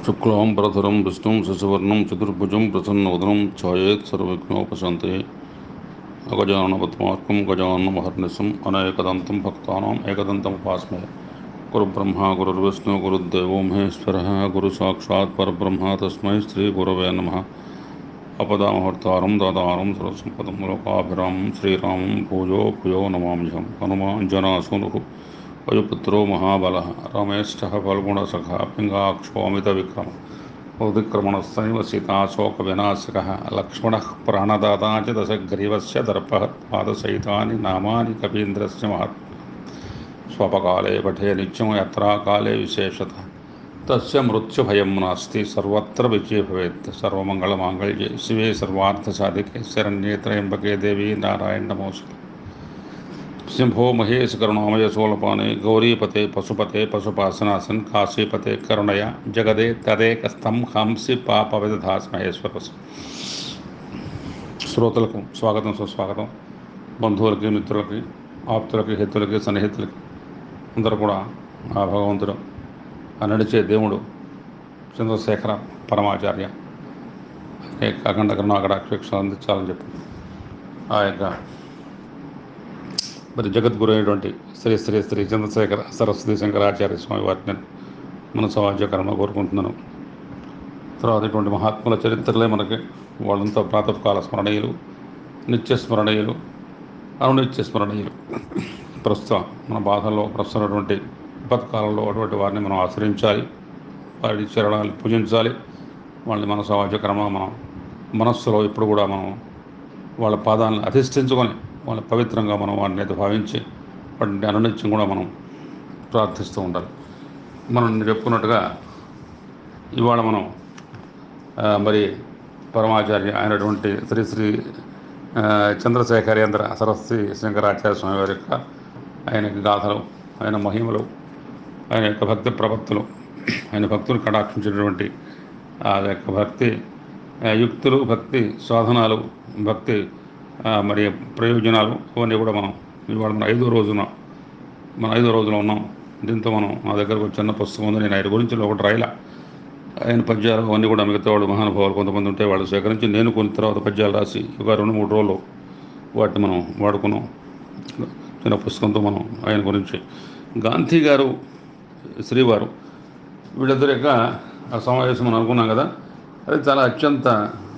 शुक्लां भरधरं विष्णुं शशिवर्णं चतुर्भुजं प्रसन्नवदनं ध्यायेत् सर्वविघ्नोपशान्तये अगजाननपद्मार्कं गजाननमहर्निशम् अनेकदन्तं भक्तानाम् एकदन्तमुपास्महे गुरुब्रह्मा गुरुर्विष्णु गुरुर्देवो महेश्वरः गुरुसाक्षात् परब्रह्म तस्मै श्रीगुरवे नमः अपदामहर्तारं दातारं सर्वसम्पदं लोकाभिरामं श्रीरामं भूयो भूयो नमाम्यहं हनुमाञ्जनासूनुः वायुपुत्रो महाबलः रमेष्ठः फल्गुणसखः पिङ्गाक्षोऽमितविक्रमः उदिक्रमणस्तैव सीताशोकविनाशकः लक्ष्मणः प्राणदाता च दशग्रीवस्य दर्पः पादसहितानि नामानि कपीन्द्रस्य महात्म्यं स्वपकाले पठे नित्यं यात्राकाले विशेषतः तस्य मृत्युभयं नास्ति सर्वत्र विजयो भवेत् सर्वमङ्गलमाङ्गल्ये शिवे सर्वार्थसाधिके शरण्ये त्र्यम्बके देवी नारायण नमोऽस्तुते सिंहो महेश करुणामय सोलपाने गौरीपते पशुपते पशुपासनासन काशीपते करुणया जगदे तदेकस्थं हंसी पाप विदधास महेश्वर శ్రోతలకు స్వాగతం సుస్వాగతం బంధువులకి మిత్రులకి ఆప్తులకి హితులకి సన్నిహితులకి అందరూ కూడా ఆ భగవంతుడు ఆ నడిచే దేవుడు చంద్రశేఖర పరమాచార్య అనేక అఖండ కరుణాకటాక్ష అందించాలని చెప్పి ఆ యొక్క మరి జగద్గురు అయినటువంటి శ్రీ శ్రీ శ్రీ చంద్రశేఖర సరస్వతి శంకరాచార్య స్వామి వారిని మన సమాజకరంగా కోరుకుంటున్నాను. తర్వాత ఇటువంటి మహాత్ముల చరిత్రలే మనకి వాళ్ళంతా ప్రాతకాల స్మరణీయులు, నిత్య స్మరణీయులు, అనునిత్య స్మరణీయులు. ప్రస్తుతం మన బాధల్లో ప్రస్తుతమైనటువంటి విపత్కాలంలో అటువంటి వారిని మనం ఆశ్రయించాలి, వారి చరణాలు పూజించాలి. వాళ్ళని మన సమాజకరంగా మనం మనస్సులో ఇప్పుడు కూడా మనం వాళ్ళ పాదాలను అధిష్ఠించుకొని వాళ్ళ పవిత్రంగా మనం వారిని అయితే భావించి వాటిని అనునిత్యం కూడా మనం ప్రార్థిస్తూ ఉండాలి. మనం చెప్పుకున్నట్టుగా ఇవాళ మనం మరి పరమాచార్య అయినటువంటి శ్రీ శ్రీ చంద్రశేఖరేంద్ర సరస్వతి శంకరాచార్య స్వామి వారి యొక్క ఆయన గాథలు, ఆయన మహిమలు, ఆయన యొక్క భక్తి ప్రపత్తులు, ఆయన భక్తులు కటాక్షించినటువంటి ఆ యొక్క భక్తి యుక్తులు, భక్తి సాధనాలు, భక్తి మరి ప్రయోజనాలు ఇవన్నీ కూడా మనం ఇవాళ మన ఐదో రోజులో ఉన్నాం. దీంతో మనం నా దగ్గర ఒక చిన్న పుస్తకం ఉంది. నేను ఆయన గురించి ఒకటి రాయలా. ఆయన పద్యాలు అవన్నీ కూడా మిగతా వాళ్ళు మహానుభావులు కొంతమంది ఉంటే వాళ్ళు సేకరించి నేను కొన్ని తర్వాత పద్యాలు రాసి ఒక 2-3 రోజులు వాటిని మనం వాడుకున్నాం. చిన్న పుస్తకంతో మనం ఆయన గురించి గాంధీ గారు, శ్రీవారు వీళ్ళిద్దరి యొక్క ఆ సమావేశం మనం అనుకున్నాం కదా, అది చాలా అత్యంత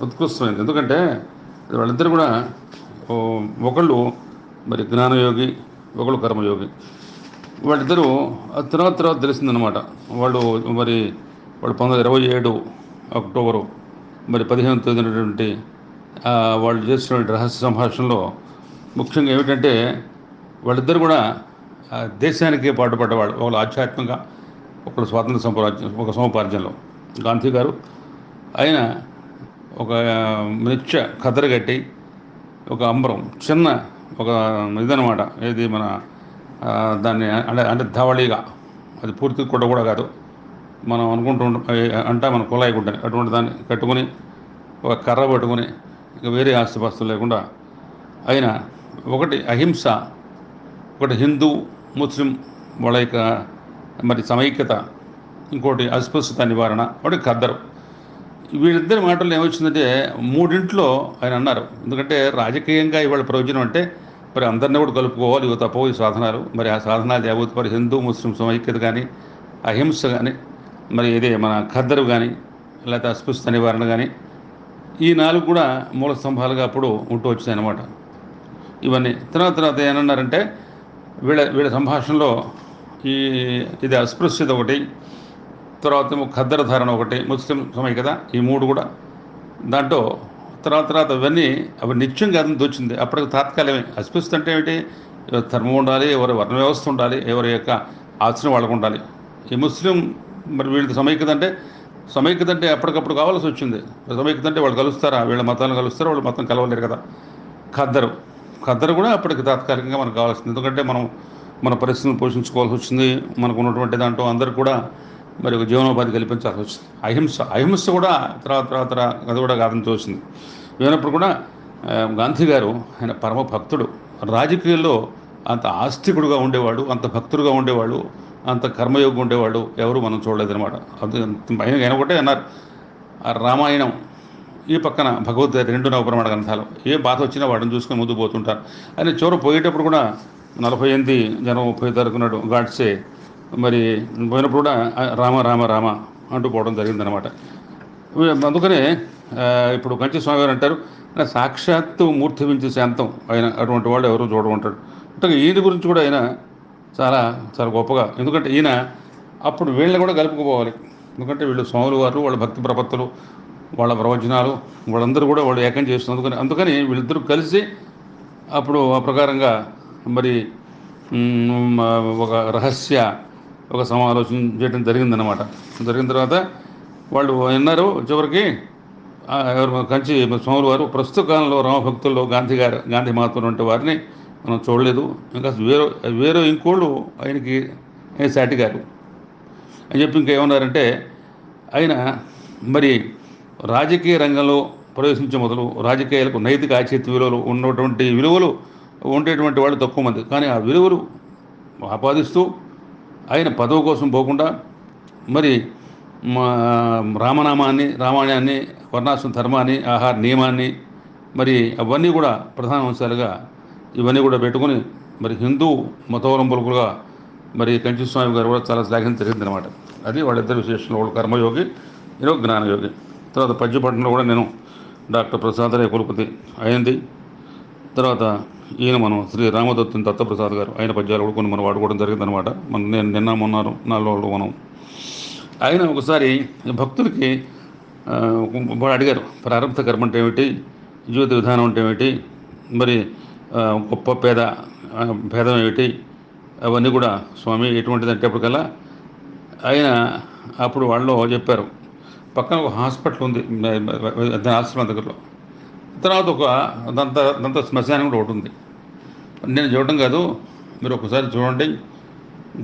ఉత్కృష్టమైంది. ఎందుకంటే వాళ్ళిద్దరు కూడా ఒకళ్ళు మరి జ్ఞానయోగి, ఒకళ్ళు కర్మయోగి. వాళ్ళిద్దరూ తర్వాత తెలిసిందనమాట. వాళ్ళు 1927 అక్టోబరు మరి 15వ తేదీనటువంటి వాళ్ళు చేసినటువంటి రహస్య సంభాషణలో ముఖ్యంగా ఏమిటంటే వాళ్ళిద్దరు కూడా దేశానికి పాటుపడ్డవాళ్ళు. ఒకళ్ళు ఆధ్యాత్మికంగా, ఒకళ్ళు స్వాతంత్ర సముపార్జనలో. గాంధీ గారు ఆయన ఒక నిత్య ఖద్దరు కట్టి ఒక అంబరం చిన్న ఒక ఇదనమాట, ఏది మన దాన్ని అంటే ధవళిగా, అది పూర్తి గుడ్డ కూడా కాదు, మనం అంటా మన కుళాయి గుడ్డని అటువంటి దాన్ని కట్టుకుని ఒక కర్ర పట్టుకుని ఇక వేరే ఆస్తిపాస్తులు లేకుండా ఆయన ఒకటి అహింస, ఒకటి హిందూ ముస్లిం వాళ్ళ యొక్క మరి సమైక్యత, ఇంకోటి అస్పృశ్యత నివారణ, ఒకటి ఖద్దరు. వీళ్ళిద్దరి మాటల్లో ఏమొచ్చిందంటే 3 ఆయన అన్నారు. ఎందుకంటే రాజకీయంగా ఇవాళ ప్రయోజనం అంటే మరి అందరినీ కూడా కలుపుకోవాలి, ఇవి తప్పవు ఈ సాధనాలు. మరి ఆ సాధనాలు యావత్ మరి హిందూ ముస్లిం సమైక్యత కానీ, అహింస కానీ, మరి ఇదే మన ఖద్దరు కానీ, లేకపోతే అస్పృశ్యత నివారణ కానీ, ఈ 4 కూడా మూల స్తంభాలుగా అప్పుడు ఉంటూ వచ్చాయి అన్నమాట. ఇవన్నీ తర్వాత ఏమన్నారంటే వీళ్ళ సంభాషణలో ఇది అస్పృశ్యత ఒకటి, తర్వాత ఖద్దరు ధారణ ఒకటి, ముస్లిం సమైక్యత, ఈ 3 కూడా దాంట్లో తర్వాత ఇవన్నీ అవి నిత్యం కాదని తోచింది. అప్పటికి తాత్కాలికమే. అస్పృశ్యత అంటే ఏమిటి? ధర్మం ఉండాలి, ఎవరి వర్ణ వ్యవస్థ ఉండాలి, ఎవరి యొక్క ఆచరణ వాళ్ళకు ఉండాలి. ఈ ముస్లిం మరి వీళ్ళకి సమైక్యత అంటే అప్పటికప్పుడు కావాల్సి వచ్చింది. సమైక్యత అంటే వాళ్ళు కలుస్తారా, వీళ్ళ మతాలను కలుస్తారా, వాళ్ళు మతం కలవలేరు కదా. ఖద్దరు కూడా అప్పటికి తాత్కాలికంగా మనకు కావాల్సింది. ఎందుకంటే మనం మన పరిస్థితులను పోషించుకోవాల్సి వచ్చింది. మనకు ఉన్నటువంటి దాంట్లో అందరూ కూడా మరి ఒక జీవనోపాధి కల్పించాల్సి వచ్చింది. అహింస కూడా తర్వాత అది కూడా కాదని తోచింది. అయినప్పుడు కూడా గాంధీ గారు ఆయన పరమ భక్తుడు. రాజకీయాల్లో అంత ఆస్తికుడుగా ఉండేవాడు, అంత భక్తుడుగా ఉండేవాడు, అంత కర్మయోగి ఉండేవాడు ఎవరు మనం చూడలేదన్నమాట. అది ఆయన ఒకటే అన్నారు, ఆ రామాయణం ఈ పక్కన భగవద్గీత, రెండు నవప్రమాణ గ్రంథాలు, ఏ బాధ వచ్చినా వాడిని చూసుకొని ముందు పోతుంటారు. ఆయన చివర పోయేటప్పుడు కూడా 48 జనం 30 తరకున్నాడు గాడ్సే, మరి పోయినప్పుడు కూడా రామ రామ రామ అంటూ పోవడం జరిగిందనమాట. అందుకనే ఇప్పుడు కంచి స్వామి గారు అంటారు, సాక్షాత్తు మూర్తి మించి శాంతం ఆయన, అటువంటి వాళ్ళు ఎవరు చూడమంటాడు. అంటే ఈయన గురించి కూడా ఆయన చాలా చాలా గొప్పగా, ఎందుకంటే ఈయన అప్పుడు వీళ్ళని కూడా కలుపుకుపోవాలి. ఎందుకంటే వీళ్ళు స్వాములు వారు, వాళ్ళ భక్తి ప్రపత్తులు, వాళ్ళ ప్రవచనాలు, వాళ్ళందరూ కూడా వాళ్ళు ఏకం చేస్తున్నారు. అందుకని వీళ్ళిద్దరూ కలిసి అప్పుడు ఆ ప్రకారంగా మరి ఒక సమాలోచన చేయడం జరిగిందనమాట. జరిగిన తర్వాత వాళ్ళు అన్నారు చివరికి, ఎవరు కంచి స్వాములు వారు, ప్రస్తుత కాలంలో రామభక్తుల్లో గాంధీ మహాత్ములు వంటి వారిని మనం చూడలేదు, ఇంకా వేరే ఇంకోళ్ళు ఆయనకి సాటి గారు అని చెప్పి ఇంకా ఏమన్నారంటే, ఆయన మరి రాజకీయ రంగంలో ప్రవేశించే మొదలు రాజకీయాలకు నైతిక ఆచిత్య విలువలు ఉన్నటువంటి విలువలు ఉండేటువంటి వాళ్ళు తక్కువ మంది, కానీ ఆ విలువలు ఆపాదిస్తూ ఆయన పదవి కోసం పోకుండా మరి రామాయణాన్ని, వర్ణాశ్రమ ధర్మాన్ని, ఆహార నియమాన్ని, మరి అవన్నీ కూడా ప్రధాన అంశాలుగా ఇవన్నీ కూడా పెట్టుకుని మరి హిందూ మతోవలంబులుగా మరి కంచి స్వామి గారు కూడా చాలా శ్లాఘన జరిగిందనమాట. అది వాళ్ళిద్దరు విశేషంలో, వాళ్ళు కర్మయోగి, నేను జ్ఞానయోగి. తర్వాత పద్యపట్టణంలో కూడా నేను డాక్టర్ ప్రసాదరాయ కులపతి అయింది. తర్వాత ఈయన మనం శ్రీ రామదత్తుని దత్తప్రసాద్ గారు, ఆయన పద్యాలు కూడా కొన్ని మనం వాడుకోవడం జరిగిందనమాట. నేను నిన్న మొన్నారు 4 రోజులు మనం. ఆయన ఒకసారి భక్తులకి వాడు అడిగారు, ప్రారంభ కర్మ అంటే ఏమిటి, జీవిత విధానం అంటే ఏమిటి, మరి గొప్ప భేదం ఏమిటి, అవన్నీ కూడా స్వామి ఎటువంటిది అంటే అప్పటికల్లా ఆయన అప్పుడు వాళ్ళు చెప్పారు, పక్కన ఒక హాస్పిటల్ ఉంది ఆశ్రమం దగ్గరలో, తర్వాత ఒక దంత శ్మశానం కూడా ఒకటి ఉంది. నేను చూడటం కాదు, మీరు ఒకసారి చూడండి,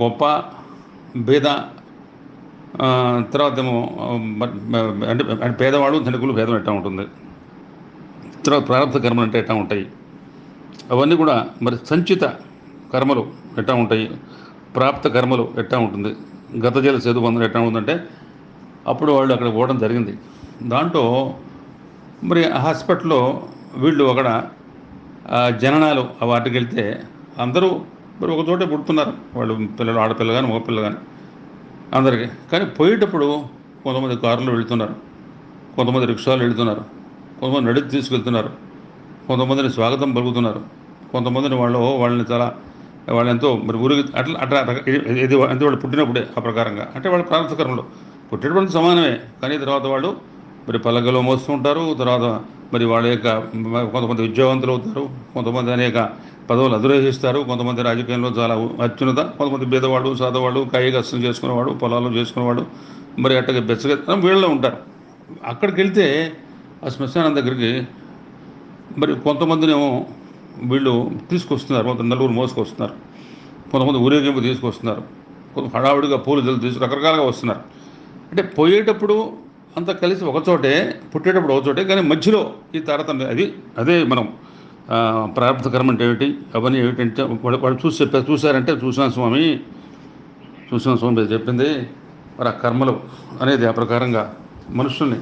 గొప్ప భేద, తర్వాత ఏమో అంటే పేదవాడు ధనికులు భేదం ఎట్టా ఉంటుంది, తర్వాత ప్రారంభ కర్మలు అంటే ఎట్టా ఉంటాయి, అవన్నీ కూడా మరి సంచిత కర్మలు ఎట్టా ఉంటాయి, ప్రాప్త కర్మలు ఎట్టా ఉంటుంది, గతజల సేతు బంధం ఎట్టా ఉందంటే అప్పుడు వాళ్ళు అక్కడ పోవడం జరిగింది. దాంట్లో మరి ఆ హాస్పిటల్లో వీళ్ళు అక్కడ జననాలు వాటికి వెళ్తే అందరూ మరి ఒక చోటే పుడుతున్నారు, వాళ్ళు పిల్లలు, ఆడపిల్ల కానీ మగపిల్ల కానీ అందరికీ. కానీ పోయేటప్పుడు కొంతమంది కారులో వెళ్తున్నారు, కొంతమంది రిక్షాలు వెళ్తున్నారు, కొంతమంది నడిచి తీసుకెళ్తున్నారు, కొంతమందిని స్వాగతం పలుకుతున్నారు, కొంతమందిని వాళ్ళని వాళ్ళు ఎంతో మరి ఊరికి అట్లా అట్లా ఇది అంటే వాళ్ళు పుట్టినప్పుడే ఆ ప్రకారంగా, అంటే వాళ్ళ ప్రారంభ కర్మలో పుట్టేటువంటి సమానమే. కానీ తర్వాత వాళ్ళు మరి పల్లకలో మోస్తూ ఉంటారు. తర్వాత మరి వాళ్ళ యొక్క కొంతమంది విద్యావంతులు అవుతారు, కొంతమంది అనేక పదవులు అధిరోహిస్తారు, కొంతమంది రాజకీయంలో చాలా అత్యున్నత, కొంతమంది బీదవాడు, సాధవాడు, కాయ కష్టం చేసుకునేవాడు, పొలాలు చేసుకునేవాడు, మరి అట్టగా బెచ్చగా వీళ్ళలో ఉంటారు. అక్కడికి వెళ్తే ఆ శ్మశానం దగ్గరికి మరి కొంతమందినేమో వీళ్ళు తీసుకొస్తున్నారు, కొంత నలుగురు మోసుకొస్తున్నారు, కొంతమంది ఊరేగింపు తీసుకొస్తున్నారు, కొంత హడావుడిగా పూలు జల్లు రకరకాలుగా వస్తున్నారు. అంటే పోయేటప్పుడు అంతా కలిసి ఒకచోటే, పుట్టేటప్పుడు ఒకచోటే, కానీ మధ్యలో ఈ తారతమ్యం, అదే మనం ప్రారంభ కర్మ అంటే ఏమిటి, అవన్నీ ఏమిటంటే వాళ్ళు చూశారంటే చూసాను స్వామి చెప్పింది. మరి ఆ కర్మలు అనేది ఆ ప్రకారంగా మనుషుల్ని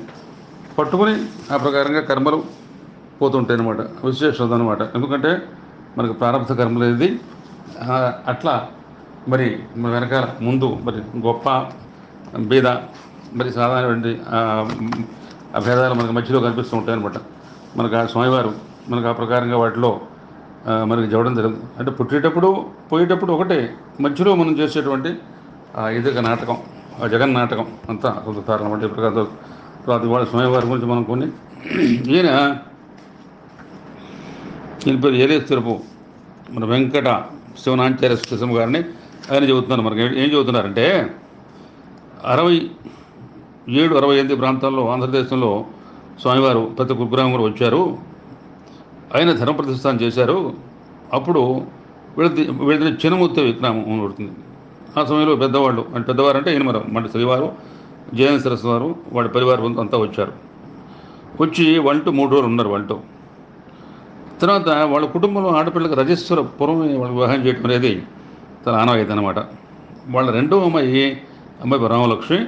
పట్టుకుని ఆ ప్రకారంగా కర్మలు పోతుంటాయి అన్నమాట, విశేషత అనమాట. ఎందుకంటే మనకు ప్రారంభ కర్మలు అనేది అట్లా మరి వెనకాల ముందు మరి గొప్ప బీద మరి సాధారణటువంటి ఆ భేదాలు మనకు మధ్యలో కనిపిస్తూ ఉంటాయి అనమాట. మనకు ఆ స్వామివారు మనకు ఆ ప్రకారంగా వాటిలో మనకి చెప్పడం జరుగుతుంది. అంటే పుట్టేటప్పుడు పోయేటప్పుడు ఒకటే, మధ్యలో మనం చేసేటువంటి ఇదిగా నాటకం, ఆ జగన్ నాటకం అంతా పొందుతారు అనమాట. ఈ ప్రకారం తర్వాత ఇవాళ స్వామివారి గురించి మనం కొన్ని ఈయన పేరు ఏలేశ్వరపు మన వెంకట శివనాచార్య స్టేషన్ గారిని ఆయన చెబుతున్నారు. మనకి ఏం చెబుతున్నారంటే 67-68 ప్రాంతాల్లో ఆంధ్రదేశంలో స్వామివారు ప్రతి కుగ్రామం కూడా వచ్చారు, ఆయన ధర్మ ప్రతిష్టానం చేశారు. అప్పుడు వీళ్ళ చిన్నమూర్తి విగ్రహం పడుతుంది. ఆ సమయంలో పెద్దవాళ్ళు అంటే పెద్దవారు అంటే ఈయన మన శ్రీవారు, జయన్ సరస్సు వారు, వాళ్ళ పరివారం అంతా వచ్చారు. వచ్చి 3 రోజులు ఉన్నారు. తర్వాత వాళ్ళ కుటుంబంలో ఆడపిల్లకి రజస్వర పూర్వం వాళ్ళు వివాహం చేయడం అనేది చాలా ఆనవాయితీ అనమాట. వాళ్ళ రెండో అమ్మాయి రామలక్ష్మి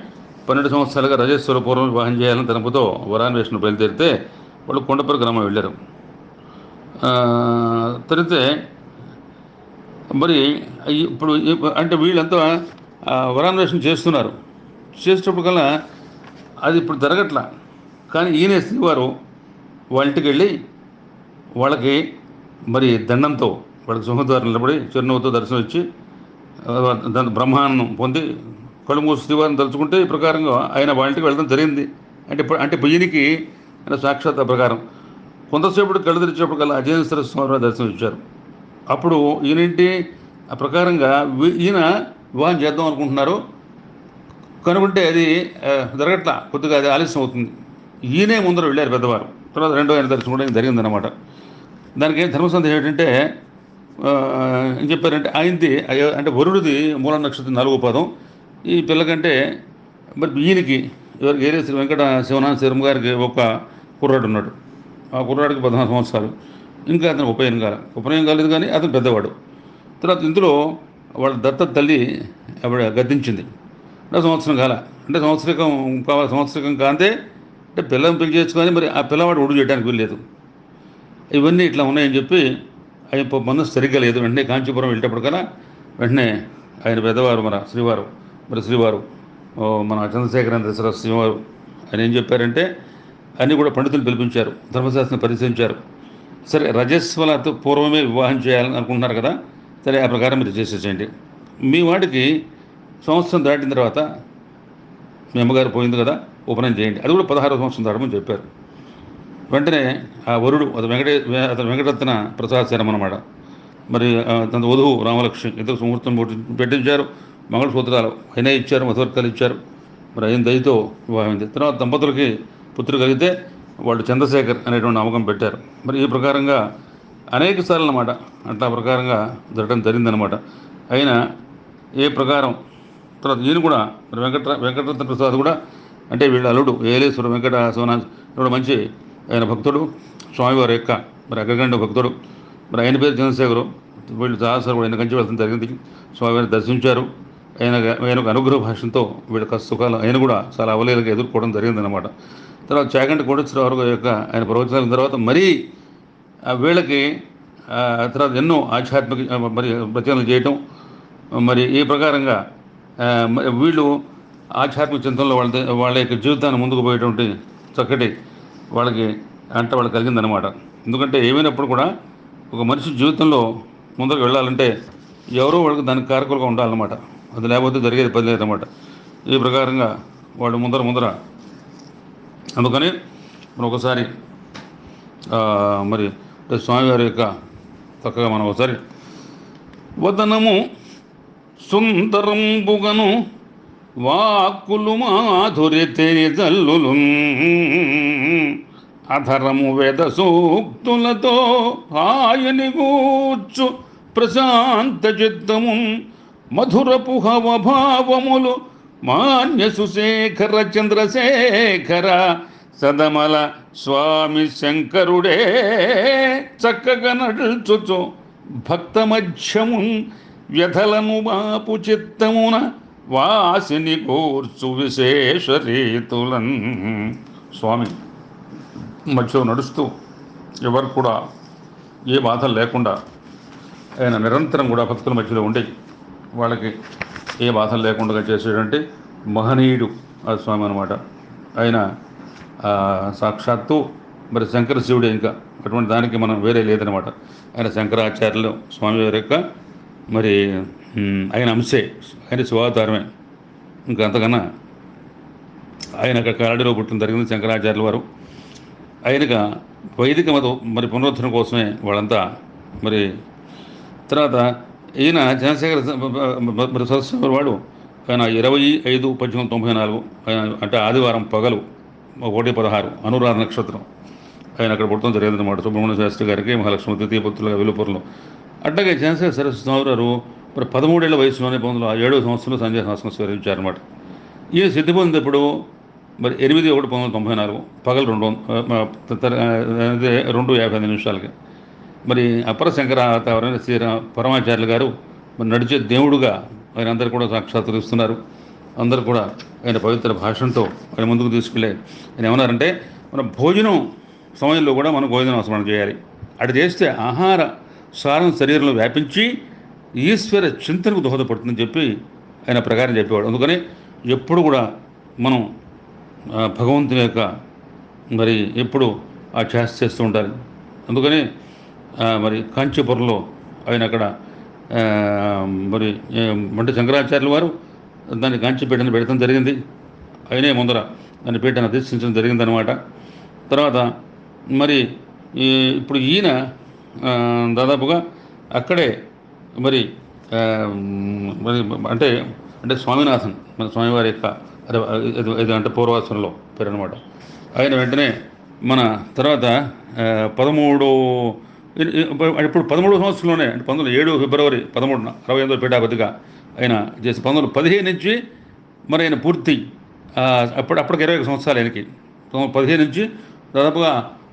12 సంవత్సరాలుగా రజస్వర పూర్వం వివాహం చేయాలని తనపుతో వరాన్వేషణ బయలుదేరితే వాళ్ళు కొండపల్లి గ్రామం వెళ్ళారు. తెలిస్తే మరి ఇప్పుడు అంటే వీళ్ళంతా వరాన్వేషణ చేస్తున్నారు. చేసేటప్పటికల్లా అది ఇప్పుడు జరగట్లా. కానీ ఈయన శ్రీవారు వాళ్ళ ఇంటికి వెళ్ళి వాళ్ళకి మరి దండంతో వాళ్ళకి సింహద్వారం నిలబడి చిరునవ్వుతో దర్శనం ఇచ్చి దాని బ్రహ్మాండం పొంది కళ్ళు మూసి శ్రీవారిని తలుచుకుంటే ఈ ప్రకారంగా ఆయన వాళ్ళ ఇంటికి వెళ్ళడం జరిగింది. అంటే ఈయనకి ఆయన సాక్షాత్ ప్రకారం కొంతసేపు కళ్ళు తెరిచేప్పటికల్లా అజయేంద్ర స్వామి దర్శనం ఇచ్చారు. అప్పుడు ఈయనేంటి ఆ ప్రకారంగా ఈయన వివాహం చేద్దాం అనుకుంటున్నారు. కనుకుంటే అది జరగట్లా, కొద్దిగా అది ఆలస్యం అవుతుంది. ఈయనే ముందర వెళ్ళారు పెద్దవారు. తర్వాత రెండో ఆయన దర్శనం కూడా జరిగిందన్నమాట. దానికి ఏం ధర్మసందేహం ఏంటంటే ఏం చెప్పారంటే ఆయనది అంటే వరుడిది మూల నక్షత్రం 4వ పాదం. ఈ పిల్లకంటే మరి ఈయనకి ఎవరికి ఏరే శ్రీ వెంకట శివనాథ శర్మ గారికి ఒక కుర్రాడు ఉన్నాడు. ఆ కుర్రాడికి 14 సంవత్సరాలు. ఇంకా అతను ఉపనయనం కాలేదు కానీ అతను పెద్దవాడు. తర్వాత ఇందులో వాళ్ళ దత్త తల్లి ఆవిడ గద్దించింది. సంవత్సరం కాల అంటే సంవత్సరికం కాంతే అంటే పిల్లని పెళ్లి చేసుకొని మరి ఆ పిల్లవాడు ఒడుగు చేయడానికి వీల్లేదు. ఇవన్నీ ఇట్లా ఉన్నాయని చెప్పి ఆయన మనసు సరిగ్గా లేదు. వెంటనే కాంచీపురం వెళ్ళేటప్పటికల్లా వెంటనే ఆయన పెద్దవారు శ్రీవారు మన చంద్రశేఖరేంద్ర శ్రీవారు ఆయన ఏం చెప్పారంటే అన్నీ కూడా పండితులు పిలిపించారు, ధర్మశాస్త్రం పరిశీలించారు. సరే రజస్వలతో పూర్వమే వివాహం చేయాలని అనుకుంటున్నారు కదా, సరే ఆ ప్రకారం మీరు చేసేసేయండి. మీ వాడికి సంవత్సరం దాటిన తర్వాత మీ అమ్మగారు పోయింది కదా, ఉపనయనం చేయండి. అది కూడా 16వ సంవత్సరం దాటమని చెప్పారు. వెంటనే ఆ వరుడు అతను వెంకటరత్న ప్రసాద్ శర్మ అన్నమాట. మరి తన వధువు రామలక్ష్మి ఇద్దరు ముహూర్తం పెట్టించారు. మంగళసూత్రాలు అయినా ఇచ్చారు, మధువర్కాలు ఇచ్చారు. మరి అయిన దయతో వివాహమైంది. తర్వాత దంపతులకి పుత్రుడు కలిగితే వాళ్ళు చంద్రశేఖర్ అనేటువంటి నామకం పెట్టారు. మరి ఈ ప్రకారంగా అనేక సార్లు అన్నమాట అట్లా ప్రకారంగా జరగడం జరిగిందనమాట. అయినా ఏ ప్రకారం తర్వాత ఈయన కూడా మరి వెంకటరత్న ప్రసాద్ కూడా అంటే వీళ్ళ అల్లుడు ఏలేశ్వర వెంకట శివనాథ్ కూడా మంచి ఆయన భక్తుడు, స్వామివారి యొక్క మరి అగ్రగండ భక్తుడు. మరి ఆయన పేరు చంద్రశేఖరు. వీళ్ళు చాలాసార్లు కూడా ఆయన కంచి వెళ్ళడం జరిగింది. స్వామివారిని దర్శించారు. ఆయనకు అనుగ్రహ భాషంతో వీళ్ళ కష్టసుఖాలు ఆయన కూడా చాలా అవలేలుగా ఎదుర్కోవడం జరిగిందనమాట. తర్వాత చాగంటి కోటేశ్వరరావు యొక్క ఆయన ప్రవచనాల తర్వాత మరీ వీళ్ళకి తర్వాత ఎన్నో ఆధ్యాత్మిక మరి ప్రచారాలు చేయటం. మరి ఈ ప్రకారంగా వీళ్ళు ఆధ్యాత్మిక చింతనలో వాళ్ళ యొక్క జీవితాన్ని ముందుకు పోయేటువంటి చక్కటి వాళ్ళకి కలిగిందనమాట. ఎందుకంటే ఏమైనప్పుడు కూడా ఒక మనిషి జీవితంలో ముందుకు వెళ్ళాలంటే ఎవరో వాళ్ళకి దానికి కారకులుగా ఉండాలన్నమాట. అది లేకపోతే జరిగేది పని లేదన్నమాట. ఈ ప్రకారంగా వాళ్ళు ముందర అందుకని మనం ఒకసారి మరి స్వామివారి యొక్క చక్కగా మనం ఒకసారి వదనము సుందరంబుగను వాక్కులు మాధురి తెరిజల్లులు అధరము వేద సూక్తులతో హాయని గూర్చు ప్రశాంత చిత్తము మధురపు హవభావములు మాన్య సుశేఖర చంద్రశేఖర సదమల స్వామి శంకరుడే చక్కగా నడుచుచు భక్త మధ్యము వ్యధలను బాపు చిత్తమున వాసిని కూర్చు విశేష రీతులన్. స్వామి మధ్యలో నడుస్తూ ఎవరు కూడా ఏ బాధ లేకుండా ఆయన నిరంతరం కూడా భక్తుల మధ్యలో ఉండి వాళ్ళకి ఏ బాధలు లేకుండా చేసేటువంటి మహనీయుడు ఆ స్వామి అనమాట. ఆయన సాక్షాత్తు మరి శంకర శివుడే, ఇంకా అటువంటి దానికి మనం వేరే లేదనమాట. ఆయన శంకరాచార్యులు స్వామివారి యొక్క మరి ఆయన అంశే, ఆయన శివావతారమే. ఇంకా అంతకన్నా ఆయన అక్కడ కారడిలో పుట్టిన జరిగింది శంకరాచార్యుల వారు. ఆయనగా వైదిక మతం మరి పునరుద్ధరణ కోసమే వాళ్ళంతా మరి. తర్వాత ఈయన చంద్రశేఖర మరి సరస్వతి వాడు ఆయన 25/1894 అంటే ఆదివారం పగలు 1:16 అనురాధ నక్షత్రం ఆయన అక్కడ పుట్టడం జరిగిందన్నమాట. సుబ్రహ్మణ్య శాస్త్రి గారికి మహాలక్ష్మి ద్వితీయ పుత్రులుగా వెలుపూరులో. అట్లాగే చంద్రశేఖర సరస్వతి స్వామి గారు మరి 13 ఏళ్ల వయసులోనే 7వ సంవత్సరంలో సంధ్యాశాసనం స్వీకరించారన్నమాట. ఈయన సిద్ధి పొందినప్పుడు మరి 8/1/1994 పగలు 2:55 మరి అపర శంకరావతారైన పరమాచార్యులు గారు మరి నడిచే దేవుడుగా ఆయన అందరూ కూడా సాక్షాత్కరిస్తున్నారు. అందరూ కూడా ఆయన పవిత్ర భాషంతో ఆయన ముందుకు తీసుకెళ్ళే ఆయన ఏమన్నారంటే, మన భోజనం సమయంలో కూడా మనం భోజనాస్మరణ చేయాలి. అటు చేస్తే ఆహార సారం శరీరంలో వ్యాపించి ఈశ్వర చింతనకు దోహదపడుతుందని చెప్పి ఆయన ప్రకారం చెప్పేవాడు. అందుకని ఎప్పుడు కూడా మనం భగవంతుని యొక్క మరి ఎప్పుడు ఆ చేస్తూ ఉండాలి. అందుకని మరి కాంచీపురంలో ఆయన అక్కడ మరి మంట శంకరాచార్యుల వారు దాన్ని కాంచీపీఠాన్ని పెడతాం జరిగింది. ఆయనే ముందర దాన్ని పీఠాన్ని అధిష్ఠించడం జరిగిందనమాట. తర్వాత మరి ఇప్పుడు ఈయన దాదాపుగా అక్కడే మరి మరి అంటే అంటే స్వామినాథన్ మన స్వామివారి యొక్క ఇది అంటే పూర్వాశ్రమంలో పేరు అనమాట. ఆయన వెంటనే మన తర్వాత 13 ఇప్పుడు 13 సంవత్సరంలోనే అంటే 7 ఫిబ్రవరి 13 68 పీఠాపతిగా ఆయన చేసి 15 నుంచి మరి ఆయన పూర్తి అప్పటికి 21 సంవత్సరాలు ఆయనకి 15 నుంచి దాదాపుగా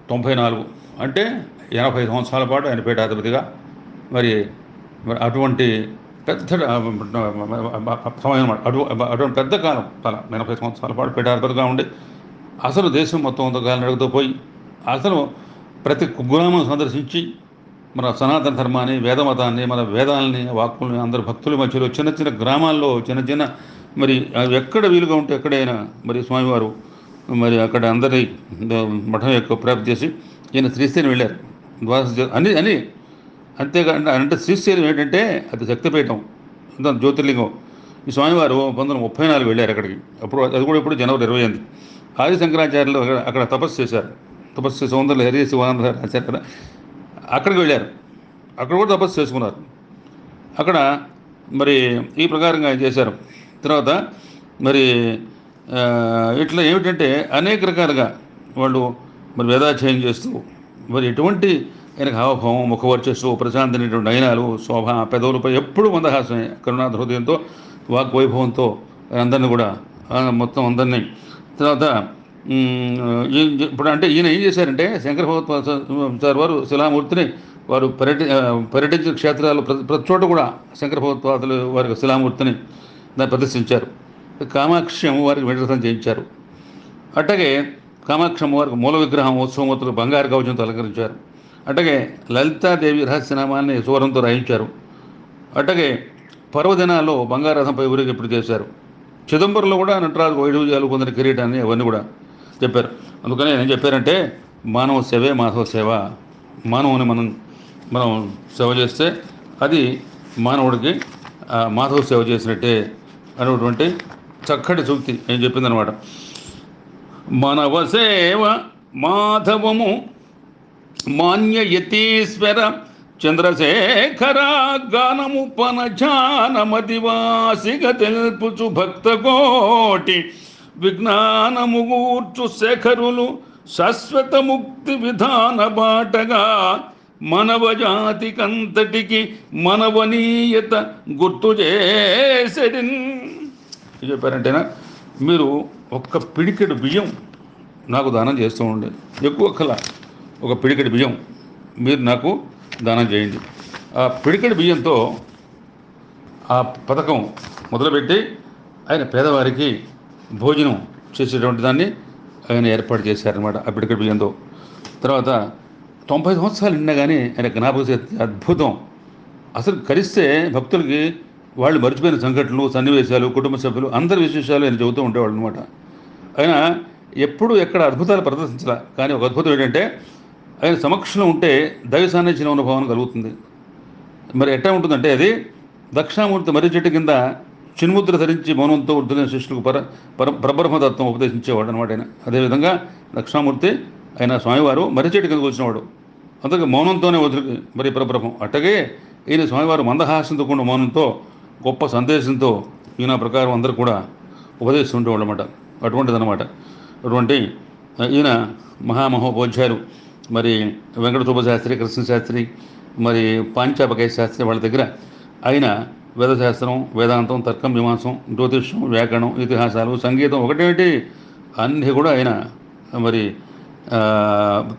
94 అంటే 80 సంవత్సరాల పాటు ఆయన పీఠాధిపతిగా మరి అటువంటి పెద్ద సమయం అన్నమాట. అటువంటి పెద్ద కాలం చాలా 80 సంవత్సరాల పాటు పీఠాధిపతిగా ఉండి అసలు దేశం మొత్తం అంతకాలం నడుగుతూ పోయి అసలు ప్రతి కుగ్రామం సందర్శించి మన సనాతన ధర్మాన్ని వేదమతాన్ని మన వేదాలని వాక్కుల్ని అందరు భక్తుల మధ్యలో చిన్న చిన్న గ్రామాల్లో చిన్న మరి ఎక్కడ వీలుగా ఉంటే ఎక్కడైనా మరి స్వామివారు మరి అక్కడ అందరి మఠం యొక్క ప్రాప్తి చేసి ఈయన శ్రీశైలం వెళ్ళారు. అని అంతేకాదు అంటే శ్రీశైలం ఏంటంటే అది శక్తిపీఠం జ్యోతిర్లింగం. ఈ స్వామివారు 1934 వెళ్ళారు అక్కడికి. అప్పుడు అది కూడా ఇప్పుడు జనవరి 28. ఆది శంకరాచార్యులు అక్కడ తపస్సు చేశారు. తపస్సు చేసి సౌందర్య హరి శివానంద రాశారు కదా, అక్కడికి వెళ్ళారు. అక్కడ కూడా తపస్సు చేసుకున్నారు. అక్కడ మరి ఈ ప్రకారంగా చేశారు. తర్వాత మరి ఇట్లా ఏమిటంటే అనేక రకాలుగా వాళ్ళు మరి వేదాధ్యయనం చేస్తూ మరి ఎటువంటి ఆయనకు హావభావం ముఖవర్చస్సు ప్రశాంతమైనటువంటి నయనాలు శోభ పెదవులపై ఎప్పుడు మందహాసమే కరుణాథ హృదయంతో వాగ్వైభవంతో అందరినీ కూడా మొత్తం అందరినీ. తర్వాత ఇప్పుడు అంటే ఈయన ఏం చేశారంటే శంకర భగవత్పాద వారు శిలామూర్తిని వారు పర్యటించిన క్షేత్రాలు ప్రతి చోట కూడా శంకర భగవత్పాదులు వారికి శిలామూర్తిని దాన్ని ప్రదర్శించారు. కామాక్షి అమ్మవారికి వెంటనే చేయించారు. అట్లాగే కామాక్షి అమ్మవారికి మూల విగ్రహం ఉత్సవమూర్తులు బంగారు కవచంతో అలంకరించారు. అట్లాగే లలితాదేవి రహస్యనామాన్ని సువర్ణంతో రాయించారు. అట్లాగే పర్వదినాల్లో బంగారథంపై ఊరేగింపు చేశారు. చిదంబరంలో కూడా నటరాజు వైఢూర్యాలు కొందరి కిరీటాన్ని అవన్నీ కూడా చెప్పారు. అందుకని ఏం చెప్పారంటే మానవ సేవే మాధవ సేవ. మానవుని మనం సేవ చేస్తే అది మానవుడికి మాధవ సేవ చేసినట్టే అనేటువంటి చక్కటి సూక్తి ఏం చెప్పిందనమాట. మానవ సేవ మాధవము మాన్యయతీశ్వర చంద్రశేఖర గానము పనజానమదివాసిగా తెలుపుచు భక్తకోటి విజ్ఞానము గూర్చు శేఖరులు శాశ్వత ముక్తి విధాన బాటగా మనవజాతికంతటికి మనవనీయత గుర్తు చేసెడిన్. చెప్పారంటేనా మీరు ఒక్క పిడికెడు బియ్యం నాకు దానం చేస్తూ ఉండే, ఎక్కువ కల ఒక పిడికెడు బియ్యం మీరు నాకు దానం చేయండి. ఆ పిడికెడు బియ్యంతో ఆ పథకం మొదలుపెట్టి ఆయన పేదవారికి భోజనం చేసేటువంటి దాన్ని ఆయన ఏర్పాటు చేశారనమాట ఆ పిడికెడు బియ్యంతో. తర్వాత 90 సంవత్సరాలు నిన్నా కానీ ఆయన జ్ఞాపక శక్తి అద్భుతం. అసలు కలిస్తే భక్తులకి వాళ్ళు మర్చిపోయిన సంఘటనలు సన్నివేశాలు కుటుంబ సభ్యులు అందరి విశేషాలు ఆయన చెబుతూ ఉండేవాళ్ళు అనమాట. ఆయన ఎప్పుడు ఎక్కడ అద్భుతాలు ప్రదర్శించాల, కానీ ఒక అద్భుతం ఏంటంటే ఆయన సమక్షంలో ఉంటే దైవ సాన్నిధ్యం అనుభవం కలుగుతుంది. మరి ఎట్లా ఉంటుందంటే అది దక్షిణామూర్తి మర్రి చెట్టు కింద చిన్ముద్ర ధరించి మౌనంతో వృద్ధులైన శిష్యులకు పరబ్రహ్మతత్వం ఉపదేశించేవాడు అనమాట ఆయన. అదేవిధంగా దక్షిణామూర్తి ఆయన స్వామివారు మర్రి చెట్టు కిందకు వచ్చినవాడు, అందుకే మౌనంతోనే వదిలి మరి పరబ్రహ్మం. అట్టగే ఈయన స్వామివారు మందహాసంతో కూడిన మౌనంతో గొప్ప సందేశంతో ఈయన ప్రకారం అందరూ కూడా ఉపదేశిస్తుంటేవాళ్ళు అన్నమాట. అటువంటిదన్నమాట. అటువంటి ఈయన మహామహోపాధ్యాయులు మరి వెంకట సుబ్బశాస్త్రి, కృష్ణశాస్త్రి, మరి పాంచాపకాయ శాస్త్రి వాళ్ళ దగ్గర ఆయన వేదశాస్త్రం, వేదాంతం, తర్కం, మీమాంసం, జ్యోతిష్యం, వ్యాకరణం, ఇతిహాసాలు, సంగీతం ఒకటేమిటి అన్నీ కూడా ఆయన మరి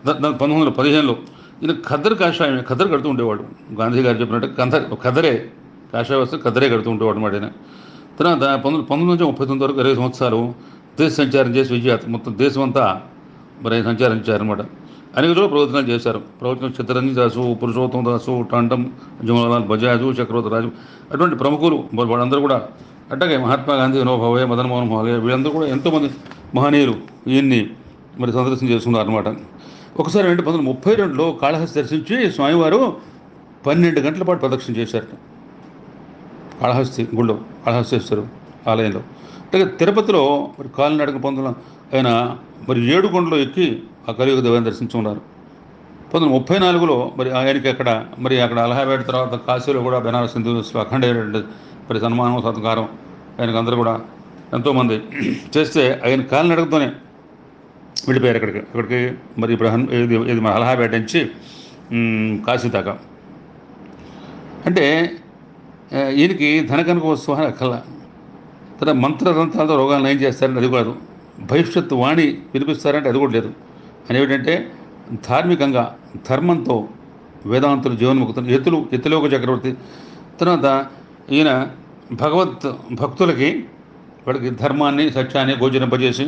1915లో ఈయన ఖద్దరు కాషాయం ఖద్దరు కడుతూ ఉండేవాడు. గాంధీ గారు చెప్పినట్టు ఖదరే కాషాయ వస్తే ఖద్దరే కడుతూ ఉండేవాడు అన్నమాట ఆయన. తర్వాత 1939 వరకు 20 సంవత్సరాలు దేశ సంచారం చేసి మొత్తం దేశమంతా మరి సంచారించారనమాట. అనేక రోజులు ప్రవచనాలు చేశారు. ప్రవచనం చిత్తరంజన్ దాసు, పురుషోత్తమ దాసు, టాంటం, జవహర్లాల్ బజాజు, చక్రవర్తి రాజు అటువంటి ప్రముఖులు వాళ్ళందరూ కూడా, అట్లాగే మహాత్మా గాంధీ, వినోభావే, మదన్ మోహన్ మాలవీయ వీళ్ళందరూ కూడా ఎంతోమంది మహనీయులు ఈయన్ని మరి సందర్శన చేసుకున్నారు అనమాట. ఒకసారి 1932లో కాళహస్తి దర్శించి స్వామివారు 12 గంటల పాటు ప్రదక్షిణ చేశారు కాళహస్తి గుళ్ళో, కాళహస్తీశ్వరు ఆలయంలో. అంటే తిరుపతిలో మరి కాలినడక పొందడం ఆయన మరి 7 కొండలు ఎక్కి ఆ కలియుగ దైవాన్ని దర్శించుకున్నారు. 1934లో మరి ఆయనకి అక్కడ అలహాబాద్ తర్వాత కాశీలో కూడా బెనారస్ హిందూ అఖండ మరి సన్మానం సత్కారం ఆయనకు అందరూ కూడా ఎంతోమంది చేస్తే ఆయన కాలినడకతోనే వెళ్ళిపోయారు అక్కడికి మరి ఇప్పుడు ఇది మన అలహాబాద్ నుంచి కాశీ దాకా. అంటే ఈయనకి ధనకనక వస్తువు కల తన మంత్రతంత్రాలతో రోగాలు నయం చేస్తారంటే అది కాదు, భవిష్యత్తు వాణి వినిపిస్తారంటే అది కూడా లేదు. అని ఏమిటంటే ధార్మికంగా ధర్మంతో వేదాంతులు జీవన్ముక్తులు ఎత్తులోక చక్రవర్తి. తర్వాత ఈయన భక్తులకి వాడికి ధర్మాన్ని సత్యాన్ని గోచరింపజేసి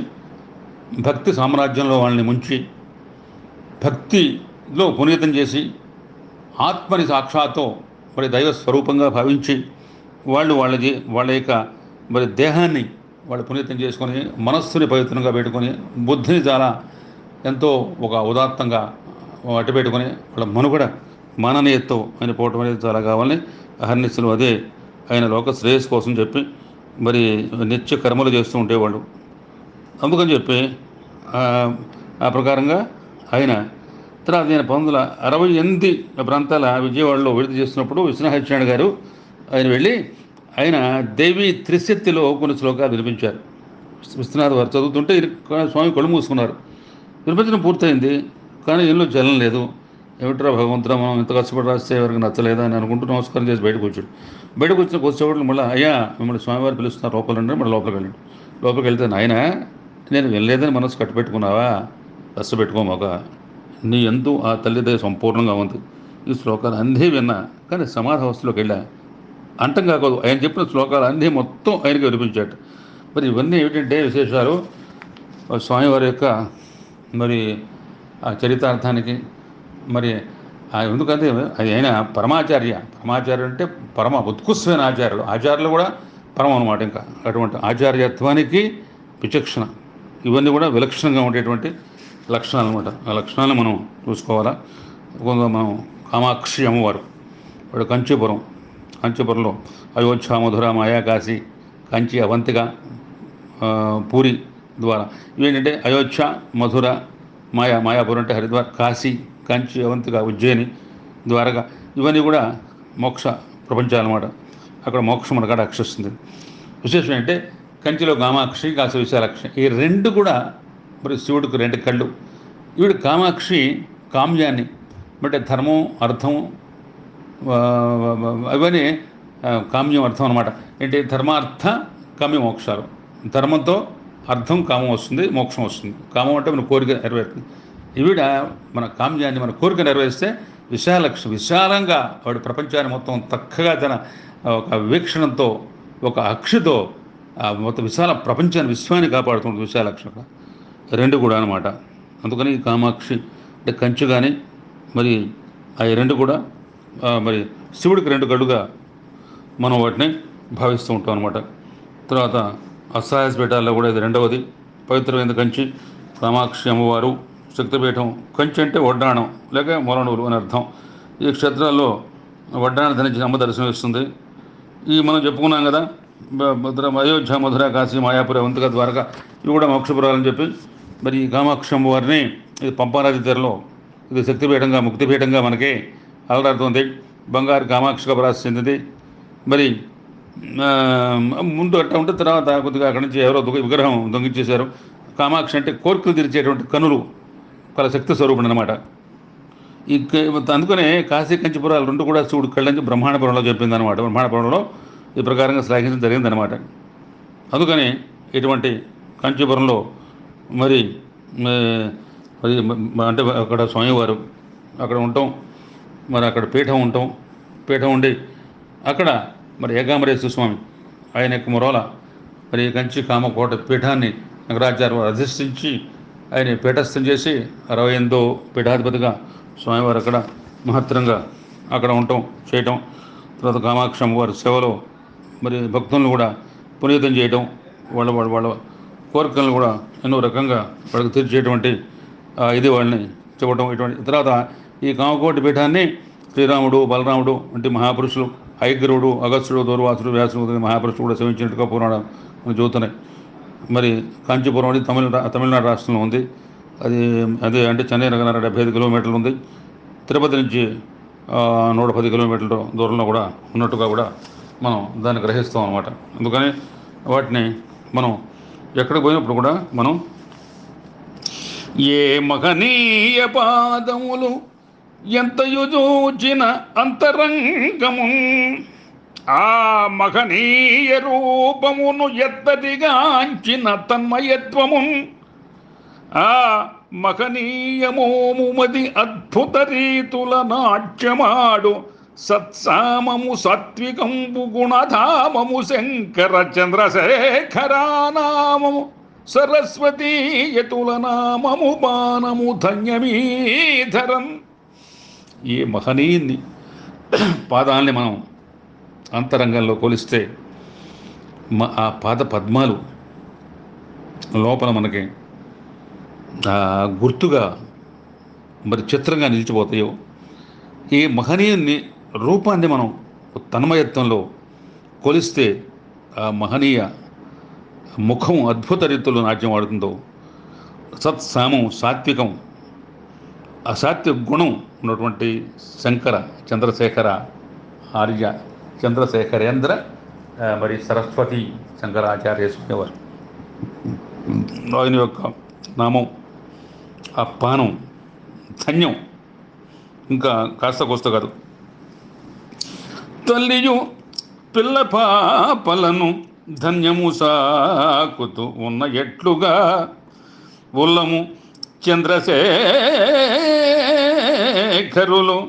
భక్తి సామ్రాజ్యంలో వాళ్ళని ముంచి భక్తిలో పునీతం చేసి ఆత్మని సాక్షాత్తో మరి దైవ స్వరూపంగా భావించి వాళ్ళ యొక్క మరి దేహాన్ని వాళ్ళు పునీతం చేసుకొని మనస్సుని పవిత్రంగా పెట్టుకొని బుద్ధిని చాలా ఎంతో ఒక ఉదాత్తంగా అటు పెట్టుకొని వాళ్ళ మనుగడ మాననీయతతో ఆయన పోవటం అనేది చాలా కావాలని అహర్నిశలు అదే ఆయన లోక శ్రేయస్సు కోసం చెప్పి మరి నిత్య కర్మలు చేస్తూ ఉండేవాళ్ళు. అందుకని చెప్పి ఆ ప్రకారంగా ఆయన తర్వాత నేను 1968 ప్రాంతాల విజయవాడలో విడుదల చేస్తున్నప్పుడు విశ్వనాథ గారు ఆయన వెళ్ళి ఆయన దేవి త్రిశక్తిలో కొన్ని శ్లోకాలు వినిపించారు. విశ్వనాథ్ వారు చదువుతుంటే స్వామి కళ్ళు మూసుకున్నారు. వినిపించడం పూర్తయింది, కానీ ఏళ్ళు చలనం లేదు. ఏమిట్రా భగవంతురా, మనం ఇంత కష్టపడి రాస్తే ఎవరికి నచ్చలేదా అని అనుకుంటూ నమస్కారం చేసి బయటకు వచ్చాడు. బయటకు వచ్చిన కొద్దిసేపట్లో మళ్ళీ అయ్యా మిమ్మల్ని స్వామివారు పిలుస్తున్నారు లోపల రండి, మళ్ళీ లోపలికి వెళ్ళండి. లోపలికి వెళ్తే నాయన నేను వినలేదని మనసు కట్టుపెట్టుకున్నావా, కష్టపెట్టుకోమాక, నీ ఎందు ఆ తల్లిదయ సంపూర్ణంగా ఉంది. ఈ శ్లోకాలు అన్నీ విన్నా, కానీ సమాధావస్థలోకి వెళ్ళా అంటం కాకూడదు. ఆయన చెప్పిన శ్లోకాలు అన్నీ మొత్తం ఆయనకి వినిపించాడు. మరి ఇవన్నీ ఏమిటంటే విశేషాలు స్వామివారి యొక్క మరి ఆ చరితార్థానికి మరి ఎందుకంటే అది ఆయన పరమాచార్య అంటే పరమ ఉత్కృష్టమైన ఆచార్యులు కూడా పరమ అనమాట. ఇంకా అటువంటి ఆచార్యత్వానికి విచక్షణ ఇవన్నీ కూడా విలక్షణంగా ఉండేటువంటి లక్షణాలు అనమాట. ఆ లక్షణాలను మనం చూసుకోవాలా. మనం కామాక్షి అమ్మవారు వాడు కాంచీపురంలో అయోధ్య, మధుర, మాయా, కాశీ, కంచి, అవంతిక, పూరి ద్వారా ఇవేంటంటే అయోధ్య, మధుర, మాయాపురం అంటే హరిద్వార్, కాశీ, కంచి, అవంతిక, ఉజ్జయిని, ద్వారక ఇవన్నీ కూడా మోక్ష ప్రపంచాలు అన్నమాట. అక్కడ మోక్షం మన కాడ అక్షిస్తుంది. విశేషం ఏంటంటే కంచిలో కామాక్షి, కాశీ విశాలాక్షి ఈ రెండు కూడా మరి శివుడికి 2 కళ్ళు. ఈవిడ కామాక్షి కామ్యాన్ని అంటే ధర్మం, అర్థం అవన్నీ కామ్యం, అర్థం అనమాట. ఏంటి ధర్మార్థ కామ్య మోక్షాలు. ధర్మంతో అర్థం కామం వస్తుంది, మోక్షం వస్తుంది. కామం అంటే మన కోరిక నెరవేరుతుంది. ఈవిడ మన కామ్యాన్ని మన కోరిక నెరవేరిస్తే విశాలంగా వాడి ప్రపంచాన్ని మొత్తం చక్కగా తన ఒక వీక్షణంతో ఒక అక్షితో మొత్తం ప్రపంచాన్ని విశ్వాన్ని కాపాడుతుంది విశాలాక్షి. 2 కూడా అనమాట. అందుకని కామాక్షి అంటే కంచు కానీ మరి ఆ 2 కూడా మరి శివుడికి 2 కళ్ళుగా మనం వాటిని భావిస్తూ ఉంటాం అనమాట. తర్వాత అసహాయపేటాల్లో కూడా ఇది 2వది పవిత్రమైన కంచి కామాక్షి అమ్మవారు శక్తిపీఠం. కంచి అంటే వడ్డాణం లేక మొలనూరు అని అర్థం. ఈ క్షేత్రాల్లో వడ్డాణం ధరించి అమ్మ దర్శనం ఇస్తుంది. ఈ మనం చెప్పుకున్నాం కదా అయోధ్య, మధుర, కాశీ, మాయాపురి, అవంతిక, ద్వారక ఇవి కూడా మోక్షపురాలని చెప్పి మరి ఈ కామాక్షి అమ్మవారిని ఇది పంపానది తీరలో ఇది శక్తిపీఠంగా ముక్తిపీఠంగా మనకి అలరాడుతుంది. బంగారు కామాక్షిగా ప్రసిద్ధి చెందింది. మరి ముందు అట్లా ఉంటే తర్వాత కొద్దిగా అక్కడి నుంచి ఎవరో విగ్రహం దొంగిచ్చేశారు. కామాక్షి అంటే కోరికలు తీర్చేటువంటి కనులు కల శక్తి స్వరూపుడు అనమాట. అందుకనే కాశీ, కంచిపురాలు 2 కూడా శివుడు కళ్ళని బ్రహ్మాండపురంలో చెప్పింది అనమాట. బ్రహ్మాండపురంలో ఈ ప్రకారంగా శ్లాఘించడం జరిగిందనమాట. అందుకని ఇటువంటి కాంచీపురంలో మరి అంటే అక్కడ స్వామివారు అక్కడ ఉంటాం. మరి అక్కడ పీఠం ఉంటాం. పీఠం ఉండి అక్కడ మరి ఏకాంబరేశ్వర స్వామి ఆయన యొక్క మొరల మరి కంచి కామకోట పీఠాన్ని శంకరాచార్య వారు అధిష్ఠించి ఆయన పీఠస్థం చేసి 68వ పీఠాధిపతిగా స్వామివారు అక్కడ మహత్తరంగా అక్కడ ఉండటం చేయటం. తర్వాత కామాక్షి అమ్మవారి సేవలో మరి భక్తులను కూడా పునీతం చేయటం, వాళ్ళ కోరికలను కూడా ఎన్నో రకంగా వాళ్ళకి తీర్చేటువంటి ఇది వాళ్ళని చెప్పడం. ఇటువంటి తర్వాత ఈ కామకోటి పీఠాన్ని శ్రీరాముడు, బలరాముడు వంటి మహాపురుషులు, హయగ్రీవుడు, అగస్త్యుడు, దూర్వాసుడు, వ్యాసుడు వంటి మహాపురుషులు కూడా సేవించినట్టుగా పురాణాలు మనం చూస్తున్నాయి. మరి కాంచీపురం అనేది తమిళనాడు రాష్ట్రంలో ఉంది. అది అంటే చెన్నై నగర 75 కిలోమీటర్లు ఉంది. తిరుపతి నుంచి 110 కిలోమీటర్ల దూరంలో కూడా ఉన్నట్టుగా కూడా మనం దాన్ని గ్రహిస్తాం అన్నమాట. అందుకని వాటిని మనం ఎక్కడికి పోయినప్పుడు కూడా మనం ఏ మహనీయ పాదములు ఎంతయు చూచిన అంతరంగము ఆ మహనీయ రూపమును ఎత్తదిగాంచిన తన్మయత్వము ఆ మహనీయమోముమది అద్భుత రీతుల నాట్యమాడు సత్సామము సాత్వికంబు గుణధామము శంకర చంద్రశేఖరానామము సరస్వతీ యతుల నామము బాణము ధన్యమీధరం. ఈ మహనీయుని పాదాలని మనం అంతరంగంలో కొలిస్తే ఆ పాద పద్మాలు లోపల మనకి గుర్తుగా మరి చిత్రంగా నిలిచిపోతాయో, ఈ మహనీయుని రూపాన్ని మనం తన్మయత్వంలో కొలిస్తే ఆ మహనీయ ముఖం అద్భుత రీతిలో నాట్యం ఆడుతుందో, సత్సామం సాత్వికం అసాత్విక గుణం ఉన్నటువంటి శంకర చంద్రశేఖర ఆర్య చంద్రశేఖరేంద్ర మరి సరస్వతి శంకరాచార్య స్వామివారు ఆయన యొక్క నామం ఆ పానం ధన్యం, ఇంకా కాస్త కోస్త కాదు. తల్లియు పిల్ల పాపలను ధన్యము సాకుతూ ఉన్న ఎట్లుగా ఉల్లము చంద్రశేఖరులు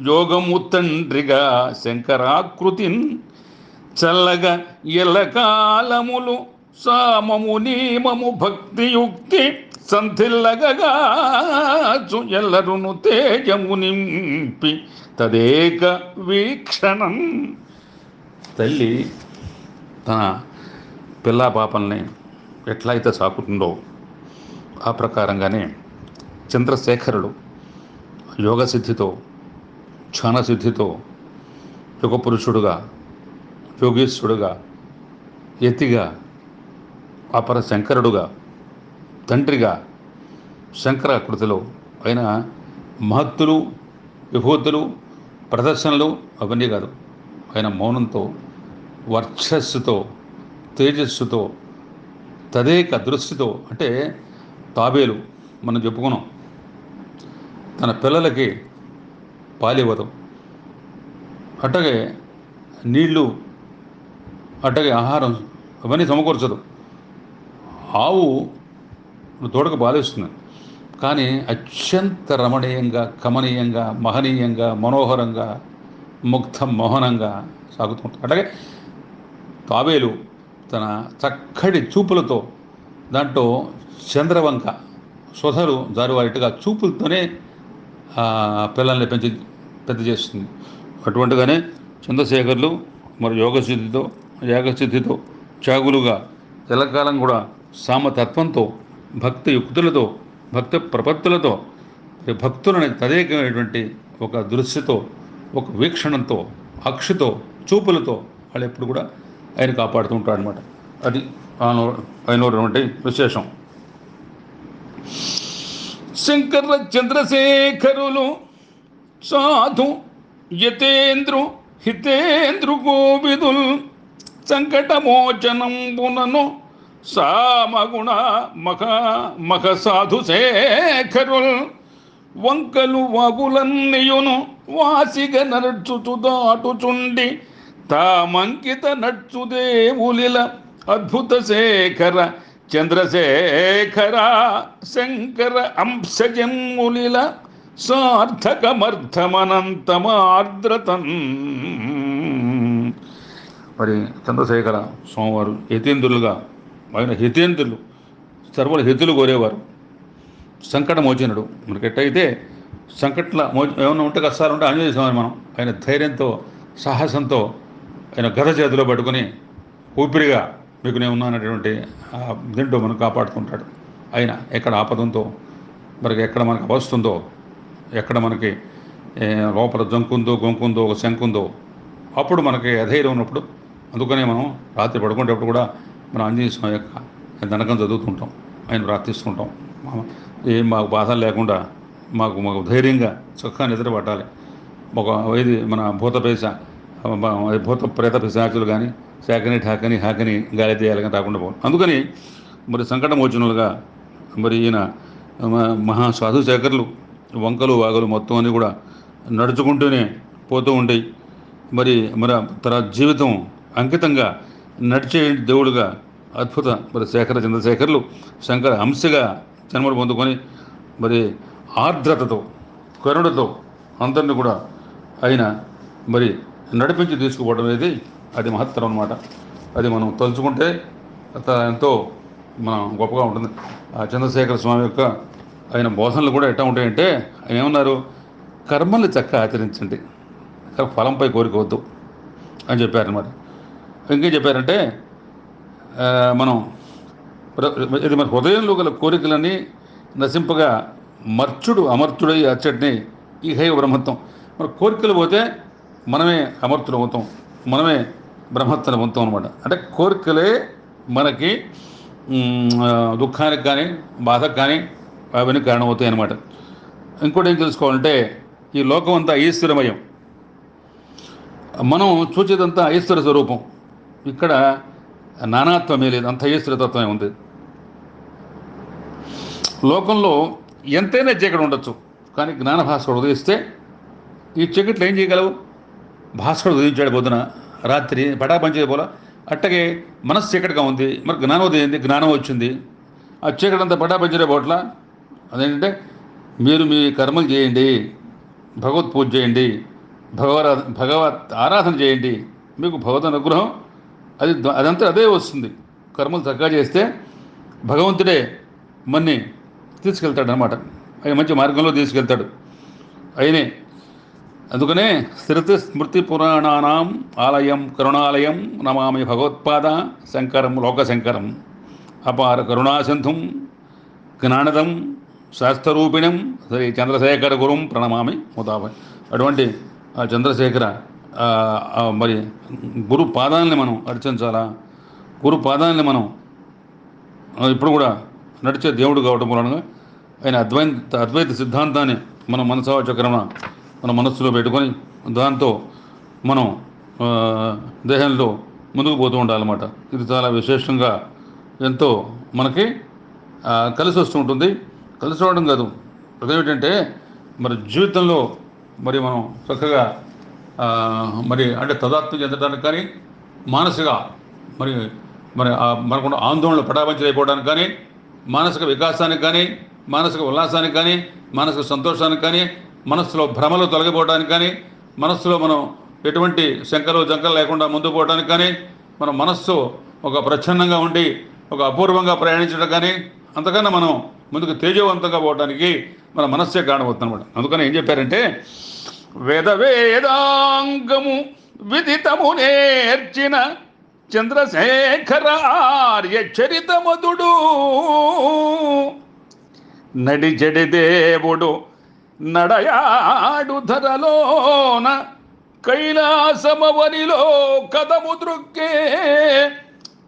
యోగము తండ్రిగా శంకరాకృతిన్ చల్లగా ఎల్లకాలములు సామము నియమము భక్తియుక్తి సంధిల్లగగాచు ఎల్లరును తేజము నింపి తదేక వీక్షణం. తల్లి తన పిల్లా పాపల్ని ఎట్లా అయితే సాకుతుందో ఆ ప్రకారంగానే చంద్రశేఖరుడు యోగసిద్ధితో ధ్యానసిద్ధితో యుగపురుషుడుగా యోగేశ్వరుడుగా యతిగా అపర శంకరుడుగా తండ్రిగా శంకరాకృతిలో ఆయన మహత్తులు విభూతులు ప్రదర్శనలు అవన్నీ కాదు, ఆయన మౌనంతో వర్చస్సుతో తేజస్సుతో తదేక దృష్టితో, అంటే తాబేలు మనం చెప్పుకున్నాం తన పిల్లలకి పాలివ్వదు, అట్టగే నీళ్ళు అట్టగే ఆహారం అవన్నీ సమకూర్చదు. ఆవు తోడకు బాధిస్తుంది, కానీ అత్యంత రమణీయంగా కమనీయంగా మహనీయంగా మనోహరంగా ముగ్ధ మోహనంగా సాగుతుంటుంది. అట్లాగే తాబేలు తన చక్కటి చూపులతో దాంట్లో చంద్రవంక సొధలు జారువారిట్టుగా చూపులతోనే పిల్లల్ని పెద్ద చేస్తుంది. అటువంటిగానే చంద్రశేఖర్లు మరి యాగసిద్ధితో త్యాగులుగా ఎల్లకాలం కూడా సామతత్వంతో భక్తి యుక్తులతో భక్తి ప్రపత్తులతో భక్తులని తదేకమైనటువంటి ఒక దృశ్యతో ఒక వీక్షణంతో అక్షితో చూపులతో వాళ్ళు ఎప్పుడు కూడా ఆయన కాపాడుతూ ఉంటాడు అనమాట. అది ఆయనటువంటి విశేషం. శంకర చంద్రశేఖరులు సాధు యతేంద్రు హితేంద్రు గోవిదుల్ సంకటమోచనంబునను సామగుణ మఖ సాధు శేఖరుల్ వంకలు వాగులన్నయును వాసిగ నడుచుచు దాటుచుండి తామంకిత నడుచుదేవులిల అద్భుత శేఖర చంద్రశేఖర శంకర అంశజన్ములిల సార్థకమర్థమనంతమార్ద్రతం. మరి చంద్రశేఖర స్వామివారు హితేంద్రులుగా, ఆయన హితేంద్రులు, సర్వుల హితులు కోరేవారు. సంకటమోచనుడు. మనకి ఎట్టయితే సంకట్ల ఏమన్నా ఉంటే కష్టాలు ఉంటే ఆంజనేయ స్వామి మనం ఆయన ధైర్యంతో సాహసంతో ఆయన గద చేతిలో పట్టుకుని ఊపిరిగా మీకు నేను ఉన్నానటువంటి దీంట్లో మనం కాపాడుతుంటాడు. ఆయన ఎక్కడ ఆపదంతో మనకి ఎక్కడ మనకు అవస్తుందో, ఎక్కడ మనకి లోపల జంకుందో గొంకుందో ఒక శంకుందో అప్పుడు మనకి అధైర్యం ఉన్నప్పుడు, అందుకనే మనం రాత్రి పడుకునేటప్పుడు కూడా మనం ఆంజనేయ స్వామి యొక్క దండకం చదువుతుంటాం, ఆయన ప్రార్థిస్తుంటాం. ఏం మాకు బాధలు లేకుండా మాకు ధైర్యంగా చక్కగా నిద్ర పట్టాలి. ఒక ఇది మన భూత ప్రేత పిశాచులు కానీ శాకని హాకని గాలి తీయాలి కానీ రాకుండా పోవాలి. అందుకని మరి సంకటమోచనులుగా మరి ఈయన మహాసాధు శేఖరులు వంకలు వాగలు మొత్తం అన్నీ కూడా నడుచుకుంటూనే పోతూ ఉంటాయి. మరి తన జీవితం అంకితంగా నడిచే దేవుడుగా అద్భుత మరి చంద్రశేఖరులు శంకర అంశగా జన్మలు పొందుకొని మరి ఆర్ద్రతతో కరుణతో అందరినీ కూడా ఆయన మరి నడిపించి తీసుకుపోవడం అనేది అది మహత్తరం అన్నమాట. అది మనం తలుచుకుంటే ఎంతో మనం గొప్పగా ఉంటుంది. ఆ చంద్రశేఖర స్వామి యొక్క ఆయన బోధనలు కూడా ఎట్లా ఉంటాయంటే, ఆయన ఏమన్నారు, కర్మల్ని చక్కగా ఆచరించండి, ఫలంపై కోరికవద్దు అని చెప్పారన్నమాట. ఇంకేం చెప్పారంటే మనం ఇది మన హృదయంలో గల కోరికలని నశింపగా మర్చుడు అమర్చుడై అచ్చటిని ఈ హైవ బ్రహ్మత్వం. మన కోరికలు పోతే మనమే అమర్తులు అవుతాం, మనమే బ్రహ్మత్వం అవుతాం అనమాట. అంటే కోరికలే మనకి దుఃఖానికి కానీ బాధకు కానీ అవన్నీ కారణమవుతాయి అన్నమాట. ఇంకోటి ఏం తెలుసుకోవాలంటే, ఈ లోకం అంతా ఈశ్వరమయం, మనం చూసేదంతా ఈశ్వర స్వరూపం. ఇక్కడ నానాత్వమే లేదు, అంత ఈశ్వరతత్వమే ఉంది. లోకంలో ఎంతైనా చీకటి ఉండొచ్చు, కానీ జ్ఞాన భాస్కరుడు ఉదయిస్తే ఈ చీకట్లు ఏం చేయగలవు? భాస్కరుడు ఉదయించాడు పొద్దున, రాత్రి పటాపంచే పోలా. అట్టగే మనస్సు చీకటిగా ఉంది, మరి జ్ఞానోదయం, జ్ఞానం వచ్చింది. ఆ చీకటి అంతా పటాపంచే పోట్ల. అదేంటంటే మీరు మీ కర్మలు చేయండి, భగవత్ పూజ చేయండి, భగవత్ ఆరాధన చేయండి, మీకు భగవత్ అనుగ్రహం అదంతా అదే వస్తుంది. కర్మలు చక్కగా చేస్తే భగవంతుడే మన్ని తీసుకెళ్తాడు అనమాట. ఆయన మంచి మార్గంలో తీసుకెళ్తాడు ఆయనే. అందుకనే శృతి స్మృతి పురాణానాం ఆలయం కరుణాలయం నమామి భగవత్పాద శంకరం లోకశంకరం అపార కరుణాసింధుం జ్ఞానదం శాస్త్రరూపిణం శ్రీ చంద్రశేఖర గురుం ప్రణమామి ముదాభ. అటువంటి ఆ చంద్రశేఖర మరి గురు పాదాలని మనం అర్చించాలా? గురు పాదాలని మనం ఇప్పుడు కూడా నడిచే దేవుడు కావడం మూలంగా ఆయన అద్వైత సిద్ధాంతాన్ని మన మనసాచక్రమ మన మనస్సులో పెట్టుకొని దాంతో మనం దేహంలో ముందుకు పోతూ ఉండాలన్నమాట. ఇది చాలా విశేషంగా ఎంతో మనకి కలిసి వస్తూ ఉంటుంది. కలిసి రావడం కాదు, అదేమిటంటే మరి జీవితంలో మరి మనం చక్కగా మరి అంటే తదాత్మ చెందడానికి కానీ, మానసిక మరి మరి మనకుండా ఆందోళనలు పటాపంచలైపోవడానికి కానీ, మానసిక వికాసానికి కానీ, మానసిక ఉల్లాసానికి కానీ, మానసిక సంతోషానికి కానీ, మనస్సులో భ్రమలు తొలగిపోవడానికి కానీ, మనస్సులో మనం ఎటువంటి శంకలు జంకలు లేకుండా ముందుకు పోవడానికి కానీ, మన మనస్సు ఒక ప్రచ్ఛన్నంగా ఉండి ఒక అపూర్వంగా ప్రయాణించడం కానీ, అంతకన్నా మనం ముందుకు తేజవంతంగా పోవడానికి మన మనస్సే కారణమవుతుంది అనమాట. అందుకని ఏం చెప్పారంటే, వేదాంగము విదితము నేర్చిన చంద్రశేఖర ఆర్య చరితమధుడు నడిచెడి దేవుడు నడయాడు ధరలోన కైలాసమవనిలో కదము దృక్కే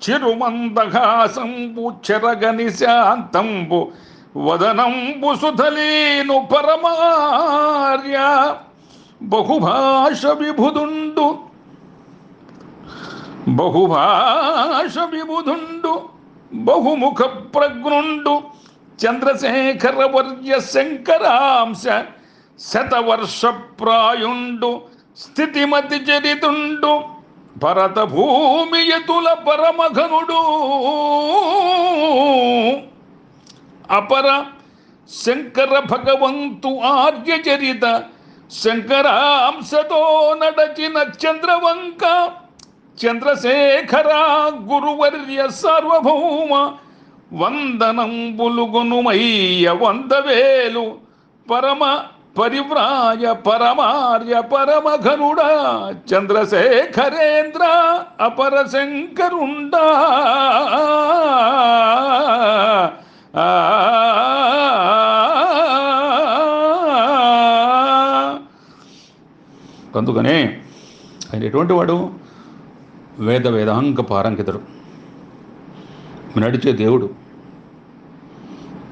చిరుమందహాసంబు చెరగని శాంతంబు వదనంబు సుధలీను పరమార్య బహుభాష విభుదుండు బహుముఖ ప్రజ్ఞుండు చంద్రశేఖర వర్య శంకరాంశ శతవర్ష ప్రాయుండు స్థితిమతి చరితుండు భరత భూమియతుల పరమఘనుడు అపర శంకర భగవంతు ఆర్యచరిత శంకరాంశతో నడచిన చంద్రవంక చంద్రశేఖర గురువర్య సార్వభౌమ వందనం బులుగునుమయ్య వందవేలు పరమ పరివ్రాయ పరమార్య పరమఘనుడా చంద్రశేఖరేంద్ర అపర శంకరుండా. అందుకనే ఆయన ఎటువంటి వాడు? వేదాంగ పారంకితుడు, నడిచే దేవుడు.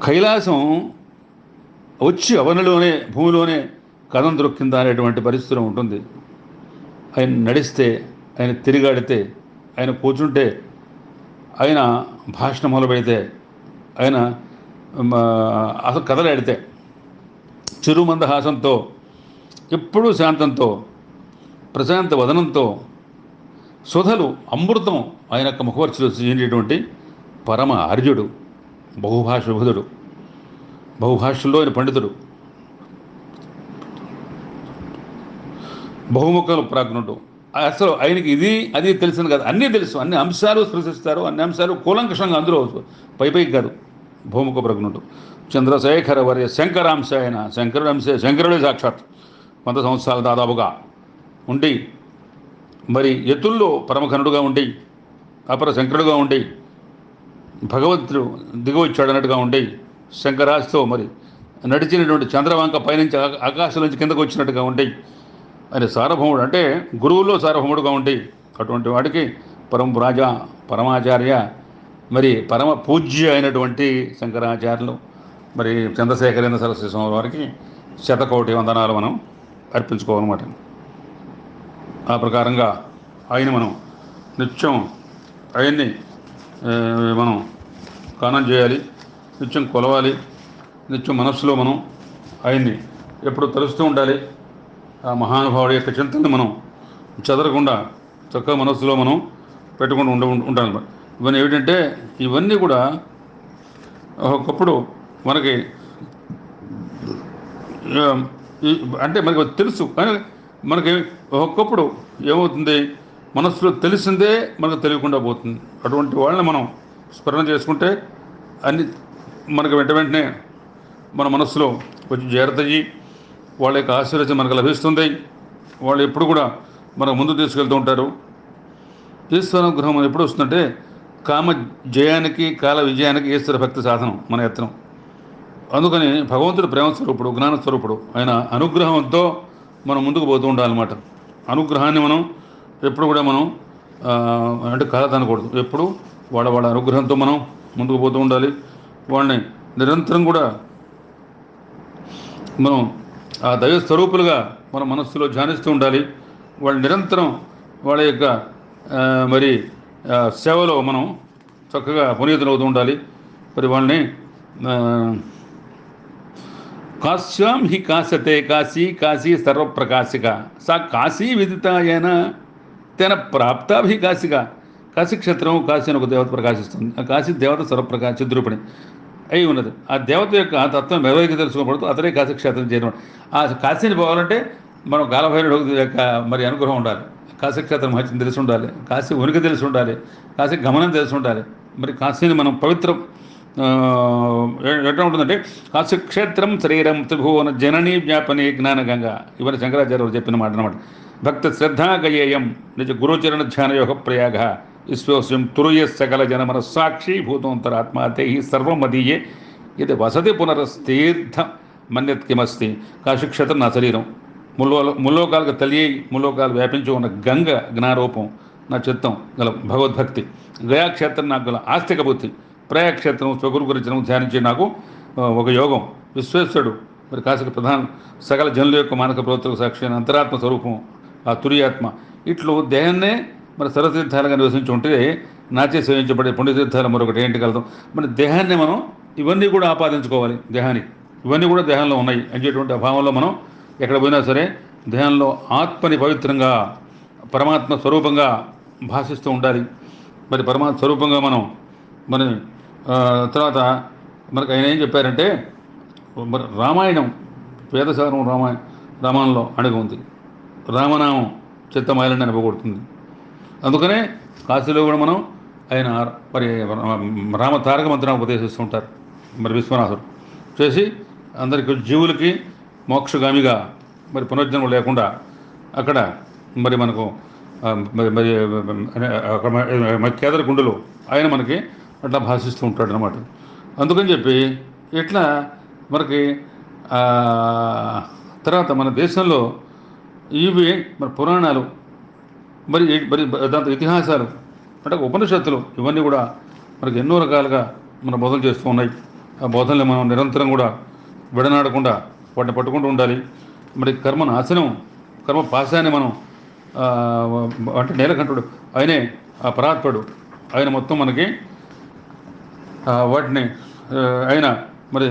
కైలాసం వచ్చి అవనిలోనే భూమిలోనే కథం దొరికిందా అనేటువంటి పరిస్థితి ఉంటుంది. ఆయన నడిస్తే, ఆయన తిరిగాడితే, ఆయన కూర్చుంటే, ఆయన భాషణ మొదలుపెడితే, ఆయన అసలు కథలాడితే చిరుమందహాసంతో, ఎప్పుడూ శాంతంతో, ప్రశాంత వదనంతో, సుధలు అమృతం ఆయన యొక్క ముఖవర్చులు చేసేటువంటి పరమ ఆర్యుడు, బహుభాషభుధుడు, బహుభాషల్లో ఆయన పండితుడు, బహుముఖాలు ప్రాజ్ఞుడు. అసలు ఆయనకి ఇది అది తెలిసింది కాదు, అన్నీ తెలుసు, అన్ని అంశాలు స్పృశిస్తారు, అన్ని అంశాలు కూలంకషంగా అందులో పైపైకి కాదు. బహుముఖ ప్రజ్ఞుడు చంద్రశేఖర వర్య శంకరాంశ. ఆయన శంకరుడు అంశే, శంకరుడే సాక్షాత్ 100 సంవత్సరాలు దాదాపుగా ఉండి, మరి ఎత్తుల్లో పరమఘనుడుగా ఉండి, అపర శంకరుడుగా ఉండి, భగవంతుడు దిగవచ్చాడన్నట్టుగా ఉండి, శంకరాశితో మరి నడిచినటువంటి చంద్రవంక పైనుంచి ఆకాశం నుంచి కిందకు వచ్చినట్టుగా ఉండి, ఆయన సార్వభౌముడు అంటే గురువుల్లో సార్వభౌముడుగా ఉండి, అటువంటి వాడికి పరమ రాజా పరమాచార్య మరి పరమ పూజ్య అయినటువంటి శంకరాచార్యులు మరి చంద్రశేఖరేంద్ర సరస్వతి స్వామి వారికి 100,000,000 వందనాలు మనం అర్పించుకోవాలన్నమాట. ఆ ప్రకారంగా ఆయన మనం నిత్యం ఆయన్ని మనం గానం చేయాలి, నిత్యం కొలవాలి, నిత్యం మనస్సులో మనం ఆయన్ని ఎప్పుడు తలుస్తూ ఉండాలి. ఆ మహానుభావుడి యొక్క చింతనని మనం చెదరకుండా చక్కగా మనస్సులో మనం పెట్టుకుంటూ ఉండాలి. ఇవన్నీ ఏమిటంటే, ఇవన్నీ కూడా ఒకప్పుడు మనకి అంటే మనకి తెలుసు, కానీ మనకి ఒక్కొక్కప్పుడు ఏమవుతుంది, మనస్సులో తెలిసిందే మనకు తెలియకుండా పోతుంది. అటువంటి వాళ్ళని మనం స్మరణ చేసుకుంటే అన్ని మనకు వెంటనే మన మనస్సులో కొంచెం జాగ్రత్తయ్యి వాళ్ళ యొక్క ఆశీర్వచనం మనకు లభిస్తుంది. వాళ్ళు ఎప్పుడు కూడా మనకు ముందు తీసుకెళ్తూ ఉంటారు. ఈశ్వరానుగ్రహం మనం ఎప్పుడు వస్తుందంటే, కామ జయానికి కాల విజయానికి ఈశ్వర భక్తి సాధనం మన యత్నం. అందుకని భగవంతుడు ప్రేమస్వరూపుడు, జ్ఞానస్వరూపుడు. ఆయన అనుగ్రహంతో మనం ముందుకు పోతూ ఉండాలన్నమాట. అనుగ్రహాన్ని మనం ఎప్పుడు కూడా మనం అంటే కాదనకూడదు. ఎప్పుడు వాళ్ళ అనుగ్రహంతో మనం ముందుకు పోతూ ఉండాలి. వాళ్ళని నిరంతరం కూడా మనం ఆ దైవ స్వరూపులుగా మన మనస్సులో ధ్యానిస్తూ ఉండాలి. వాళ్ళు నిరంతరం వాళ్ళ యొక్క మరి సేవలో మనం చక్కగా పునీతులవుతూ ఉండాలి. మరి వాళ్ళని కాశ్యాం హి కాశతే కాశీ కాశీ సర్వప్రకాశిక సా కాశీ విదితాయన తన ప్రాప్తాభి కాశిక. కాశీ క్షేత్రం, కాశీ అని ఒక దేవత ప్రకాశిస్తుంది. ఆ కాశీ దేవత సర్వప్రకాశ చిద్రూపిణి అయి ఉన్నది. ఆ దేవత యొక్క ఆ తత్వం ఎవరికి తెలుసుకోబడుతూ అతనే కాశీ క్షేత్రం చేయడం. ఆ కాశీని పోవాలంటే మనం కాలభైరవుడి యొక్క మరి అనుగ్రహం ఉండాలి. కాశీక్షేత్రం మహత్యం తెలిసి ఉండాలి, కాశీ ఉనికి తెలిసి ఉండాలి, కాశీ గమనం తెలిసి ఉండాలి. మరి కాశీని మనం పవిత్రం ఎట్లా ఉంటుందంటే, కాశీక్షేత్రం శరీరం త్రిభువన జననీ జ్ఞాపని జ్ఞానగంగ. ఇవన్నీ శంకరాచార్యులు చెప్పిన మాట అన్నమాట. భక్త శ్రద్ధాగయేయం నిజ గురుచరణ ధ్యాన యోగ ప్రయాగ విశ్వస్యం తురుయ సకల జనమన సాక్షి భూతోంతరాత్మాతే ఈ సర్వమదీయే ఇది వసతి పునరస్తీర్థ మన్యత్ కిమస్తి. కాశీక్షేత్రం నా శరీరం, ముల్లోకాలకు తెలియ ముల్లోకాలు వ్యాపించి ఉన్న గంగ జ్ఞానరూపం నా చిత్తం గల భగవద్భక్తి. గయాక్షేత్రం నాకు గల ఆస్తిక బుద్ధి, ప్రయాక్షేత్రం స్వగురు గురించడం ధ్యానించే నాకు ఒక యోగం. విశ్వేశ్వరుడు మరి కాశీక ప్రధాన సకల జనుల యొక్క మానక ప్రవృత్తులకు సాక్షి అయిన అంతరాత్మ స్వరూపం ఆ తురియాత్మ. ఇట్లు దేహాన్నే మరి సర్వతీర్థాలుగా నివసించి ఉంటే నాచే సేవించబడే పుణ్యతీర్థాలు మరొకటి ఏంటి కలదాం. మరి దేహాన్ని మనం ఇవన్నీ కూడా ఆపాదించుకోవాలి. దేహానికి ఇవన్నీ కూడా దేహంలో ఉన్నాయి అనేటువంటి అభావంలో మనం ఎక్కడ పోయినా సరే దేహంలో ఆత్మని పవిత్రంగా పరమాత్మ స్వరూపంగా భాషిస్తూ ఉండాలి. మరి పరమాత్మ స్వరూపంగా మనం మరి తర్వాత మనకు ఆయన ఏం చెప్పారంటే, మరి రామాయణం వేదసారం రామాయణంలో అడుగు ఉంది. రామనామం చిత్తమాలని అనుభవడుతుంది. అందుకనే కాశీలో కూడా మనం ఆయన మరి రామ తారక మంత్రాన్ని ఉపదేశిస్తుంటారు మరి విశ్వనాథుడు చేసి అందరికి జీవులకి మోక్షగామిగా మరి పునర్జన్మ లేకుండా అక్కడ మరి మనకు మరి కేదర గుండెలు ఆయన మనకి అట్లా భాషిస్తూ ఉంటాడు అనమాట. అందుకని చెప్పి ఇట్లా మనకి తర్వాత మన దేశంలో ఇవి మరి పురాణాలు మరి మరి దాంతో ఇతిహాసాలు అంటే ఉపనిషత్తులు ఇవన్నీ కూడా మనకి ఎన్నో రకాలుగా మన బోధనలు చేస్తూ ఉన్నాయి. ఆ బోధనలు మనం నిరంతరం కూడా విడనాడకుండా వాటిని పట్టుకుంటూ ఉండాలి. మరి కర్మ నాశనం కర్మ పాశాన్ని మనం అంటే నీలకంఠుడు ఆయనే ఆ పరాత్పడు ఆయన మొత్తం మనకి వాటిని ఆయన మరి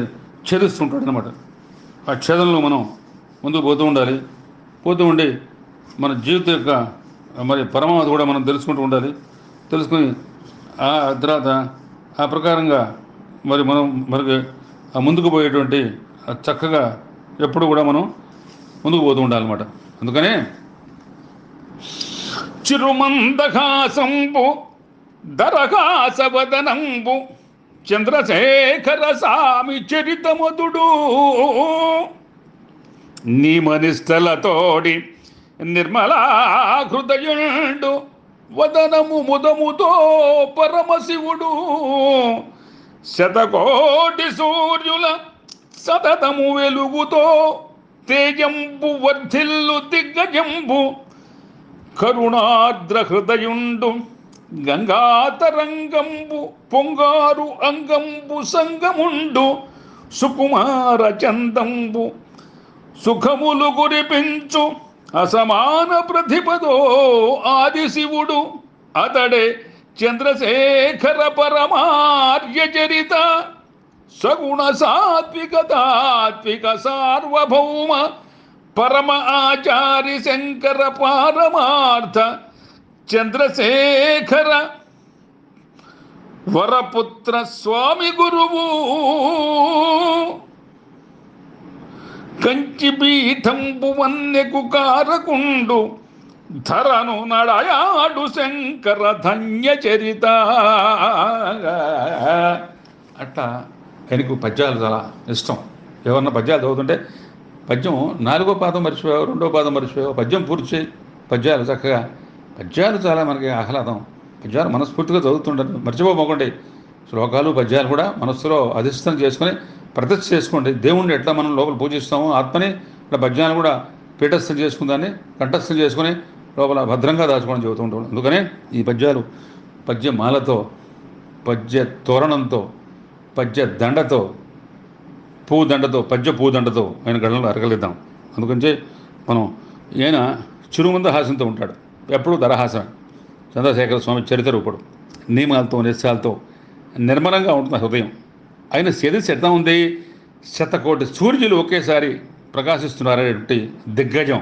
ఛేదిస్తుంటాడు అనమాట. ఆ ఛేదంలో మనం ముందుకు పోతూ ఉండాలి. పోతూ ఉండి మన జీవితం యొక్క మరి పరమావధి కూడా మనం తెలుసుకుంటూ ఉండాలి. తెలుసుకుని ఆ తర్వాత ఆ ప్రకారంగా మరి మనం మనకి ముందుకు పోయేటువంటి చక్కగా ఎప్పుడు కూడా మనం ముందుకు పోతూ ఉండాలన్నమాట. అందుకనే చిరుమందహాసంబు దరహాసవదనంబు చంద్రశేఖర స్వామి చరితమధుడు నిమనిష్టలతోడి నిర్మలా హృదయుండు వదనము ముదముతో పరమశివుడు శతకోటి సూర్యుల సతతము వెలుగుతో తేజంబు వర్ధిల్లు దిగ్గజంబు కరుణాద్ర హృదయుండు గంగాతరంగంబు పొంగారు అంగంబు సంగముండు సుకుమార చందంబు సుఖములు గురిపించు అసమాన ప్రతిపదో ఆదిశివుడు అతడే చంద్రశేఖర పరమార్య చరిత సగుణ సాత్విక తాత్విక సార్వభౌమ పరమ ఆచారి శంకర పారమార్థ చంద్రశేఖర వరపుత్ర స్వామి గురువు కంచి పీఠంబు వన్నెకు కారకుండు ధరను నడయాడు శంకర ధన్య చరిత. అట్లా ఆయనకు పద్యాలు చాలా ఇష్టం. ఎవరన్నా పద్యాలు చదువుతుంటే పద్యం 4వ పాదం మర్చిపోయావు, 2వ పాదం మర్చిపోయావు, పద్యం పూర్తి చేయి. పద్యాలు చక్కగా పద్యాలు చాలా మనకి ఆహ్లాదం. పద్యాలు మనస్ఫూర్తిగా చదువుతుంటారు, మర్చిపోకండి. శ్లోకాలు పద్యాలు కూడా మనస్సులో అధిష్ఠానం చేసుకుని ప్రతిష్ఠ చేసుకోండి. దేవుణ్ణి ఎట్లా మనం లోపల పూజిస్తామో ఆత్మని ఇట్లా పద్యాలు కూడా పీఠస్థం చేసుకుందాన్ని కంఠస్థం చేసుకుని లోపల భద్రంగా దాచుకోవడం చెబుతూ ఉంటాం. అందుకనే ఈ పద్యాలు పద్యమాలతో, పద్య తోరణంతో, పద్య దండతో, పద్య పూదండతో ఆయన గళ్ళలో అరగలిద్దాం. అందుకని మనం ఈయన చిరుమందహాసంతో ఉంటాడు, ఎప్పుడూ దరహాసం. చంద్రశేఖర స్వామి చరిత రూపుడు, నియమాలతో నిశ్చాలతో నిర్మలంగా ఉంటుంది హృదయం. ఆయన శిరస్సు ఎట్లా ఉంది, శతకోటి సూర్యులు ఒకేసారి ప్రకాశిస్తున్నారనేటువంటి దిగ్గజం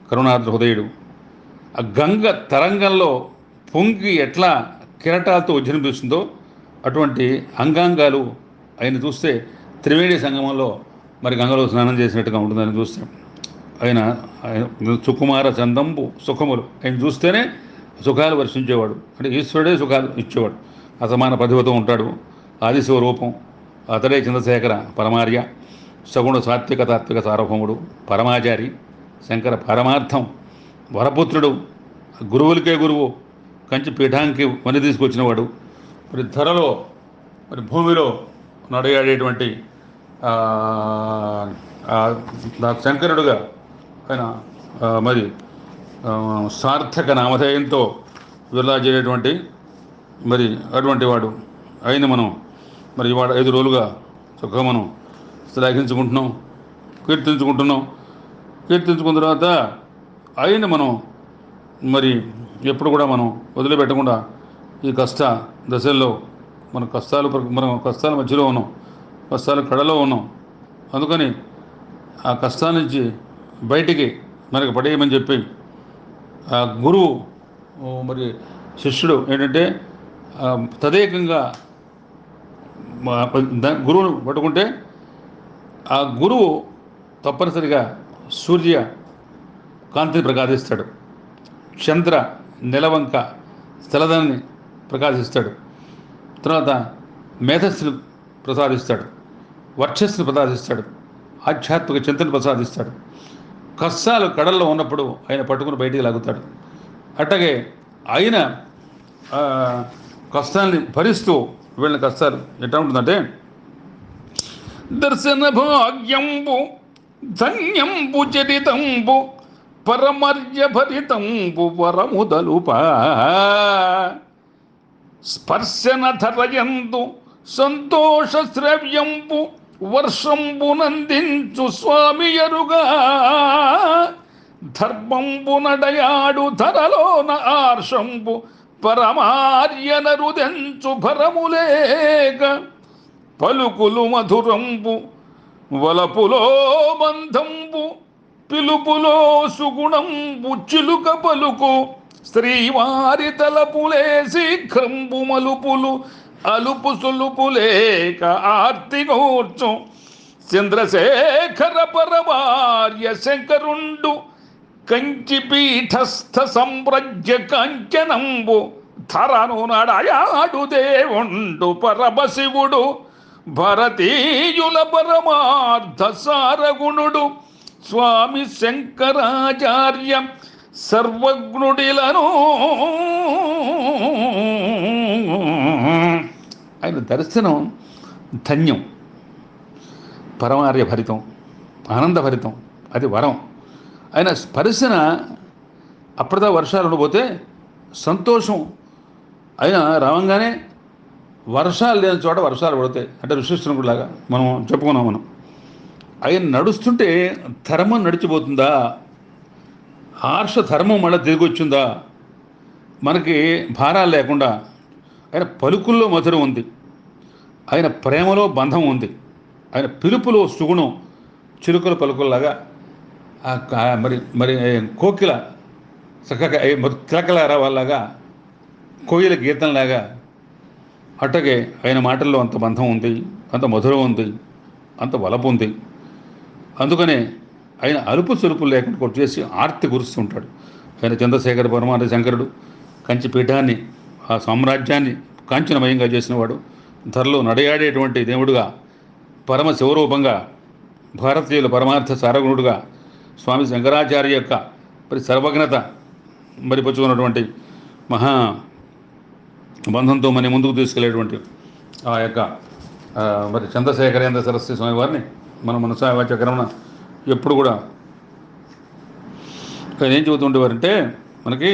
కరుణాద్ర హృదయుడు. ఆ గంగ తరంగంలో పొంగి ఎట్లా కిరటాలతో ఉజ్జనిపిస్తుందో అటువంటి అంగాంగాలు ఆయన చూస్తే త్రివేణి సంగమంలో మరి గంగలో స్నానం చేసినట్టుగా ఉంటుందని చూస్తే ఆయన సుకుమార చందంబు సుఖములు ఆయన చూస్తేనే సుఖాలు వర్షించేవాడు. అంటే ఈశ్వరుడే సుఖాలు ఇచ్చేవాడు. అసమాన ప్రతిభతో ఉంటాడు. ఆదిశివ రూపం అతడే చంద్రశేఖర పరమార్య సగుణ సాత్విక తాత్విక సార్వభౌముడు పరమాచారి శంకర పరమార్థం వరపుత్రుడు గురువులకే గురువు కంచి పీఠానికి వని తీసుకొచ్చినవాడు. మరి ధరలో మరి భూమిలో నడయాడేటువంటి శంకరుడుగా ఆయన మరి సార్థక నామధేయంతో విరాజేటువంటి మరి అటువంటి వాడు ఆయన మనం మరి ఇవాళ 5 రోజులుగా చక్కగా మనం శ్లాఘించుకుంటున్నాం, కీర్తించుకుంటున్న తర్వాత ఆయన మనం మరి ఎప్పుడు కూడా మనం వదిలిపెట్టకుండా ఈ కష్ట దశల్లో మనం కష్టాల మధ్యలో ఉన్నాం, కష్టాల కడలో ఉన్నాం. అందుకని ఆ కష్టాల నుంచి బయటికి మనకి పడేయమని చెప్పి ఆ గురువు మరి శిష్యుడు ఏంటంటే తదేకంగా గురువును పట్టుకుంటే ఆ గురువు తప్పనిసరిగా సూర్య కాంతిని ప్రకాశిస్తాడు, చంద్ర నెలవంక స్థలదాన్ని ప్రకాశిస్తాడు, తర్వాత మేధస్సును ప్రసాదిస్తాడు, వర్చస్సును ప్రసాదిస్తాడు, ఆధ్యాత్మిక చింతను ప్రసాదిస్తాడు. కష్టాలు కడల్లో ఉన్నప్పుడు ఆయన పట్టుకుని బయటికి లాగుతాడు. అట్లాగే ఆయన కష్టాన్ని భరిస్తూ వీళ్ళ కష్టాలు ఎట్లా ఉంటుందంటే, దర్శన భాగ్యంబు ధన్యంబు చరితంబు పరమర్య భరితంబు వరముదలుపా స్పర్శన ధరయందు సంతోష శ్రవ్యంబు వర్షంబు నందించు స్వామి ఎరుగా ధర్మంబు నడయాడు ధరలోన ఆర్షంబు పరమార్యనరుదెంచు భరములేక పలుకులు మధురంబు వలపులో బంధంబు పిలుపులో సుగుణంబు చిలుక పలుకు శ్రీవారి తలపులే శీఘ్రంబు మలుపులు అలుపు సులుపులేక ఆర్తిగోర్చు చంద్రశేఖర పరమార్య శంకరుండు కంచి పీఠస్థ సంవ్రజ్య కాంచనంబు ధరను నడయాడు దేవుండు పరమశివుడు భరతీయుల పరమార్థ సారగుణుడు స్వామి శంకరాచార్య సర్వజ్ఞుడిలను. ఆయన దర్శనం ధన్యం, పరమార్య భరితం, ఆనందభరితం, అది వరం. ఆయన స్పర్శన అప్పటిదా వర్షాలు ఉండిపోతే సంతోషం. ఆయన రావంగానే వర్షాలు లేని చోట వర్షాలు పడతాయి. అంటే ఋషిశృంగుడిలాగా మనం చెప్పుకున్నాం. మనం ఆయన నడుస్తుంటే ధర్మం నడిచిపోతుందా, ఆర్ష ధర్మం మళ్ళీ తిరిగి వచ్చిందా, మనకి భారాలు లేకుండా. ఆయన పలుకుల్లో మధురం ఉంది, ఆయన ప్రేమలో బంధం ఉంది, ఆయన పిలుపులో సుగుణం చిలుకల పలుకుల్లాగా మరి మరి కోకిల చక్కగా కిలకల రావాలాగా, కోయిల గీతంలాగా. అట్టగే ఆయన మాటల్లో అంత బంధం ఉంది, అంత మధురం ఉంది, అంత వలపు ఉంది. అందుకనే ఆయన అలుపు సులుపులు లేకుండా కొట్టేసి ఆర్తి కురుస్తుంటాడు. ఆయన చంద్రశేఖర పరమార్థ శంకరుడు కంచి పీఠాన్ని, ఆ సామ్రాజ్యాన్ని కాంచనమయంగా చేసినవాడు, ధరలో నడయాడేటువంటి దేవుడుగా, పరమ శివరూపంగా, భారతీయుల పరమార్థ సారగుణుడుగా స్వామి శంకరాచార్య యొక్క మరి సర్వజ్ఞత మరి పుచ్చుకున్నటువంటి మహా బంధంతో మన ముందుకు తీసుకెళ్లేటువంటి ఆ యొక్క మరి చంద్రశేఖరేంద్ర సరస్వతి స్వామి వారిని మన మనసా వాచ కర్మన ఎప్పుడు కూడా ఆయన ఏం చెబుతుండేవారంటే, మనకి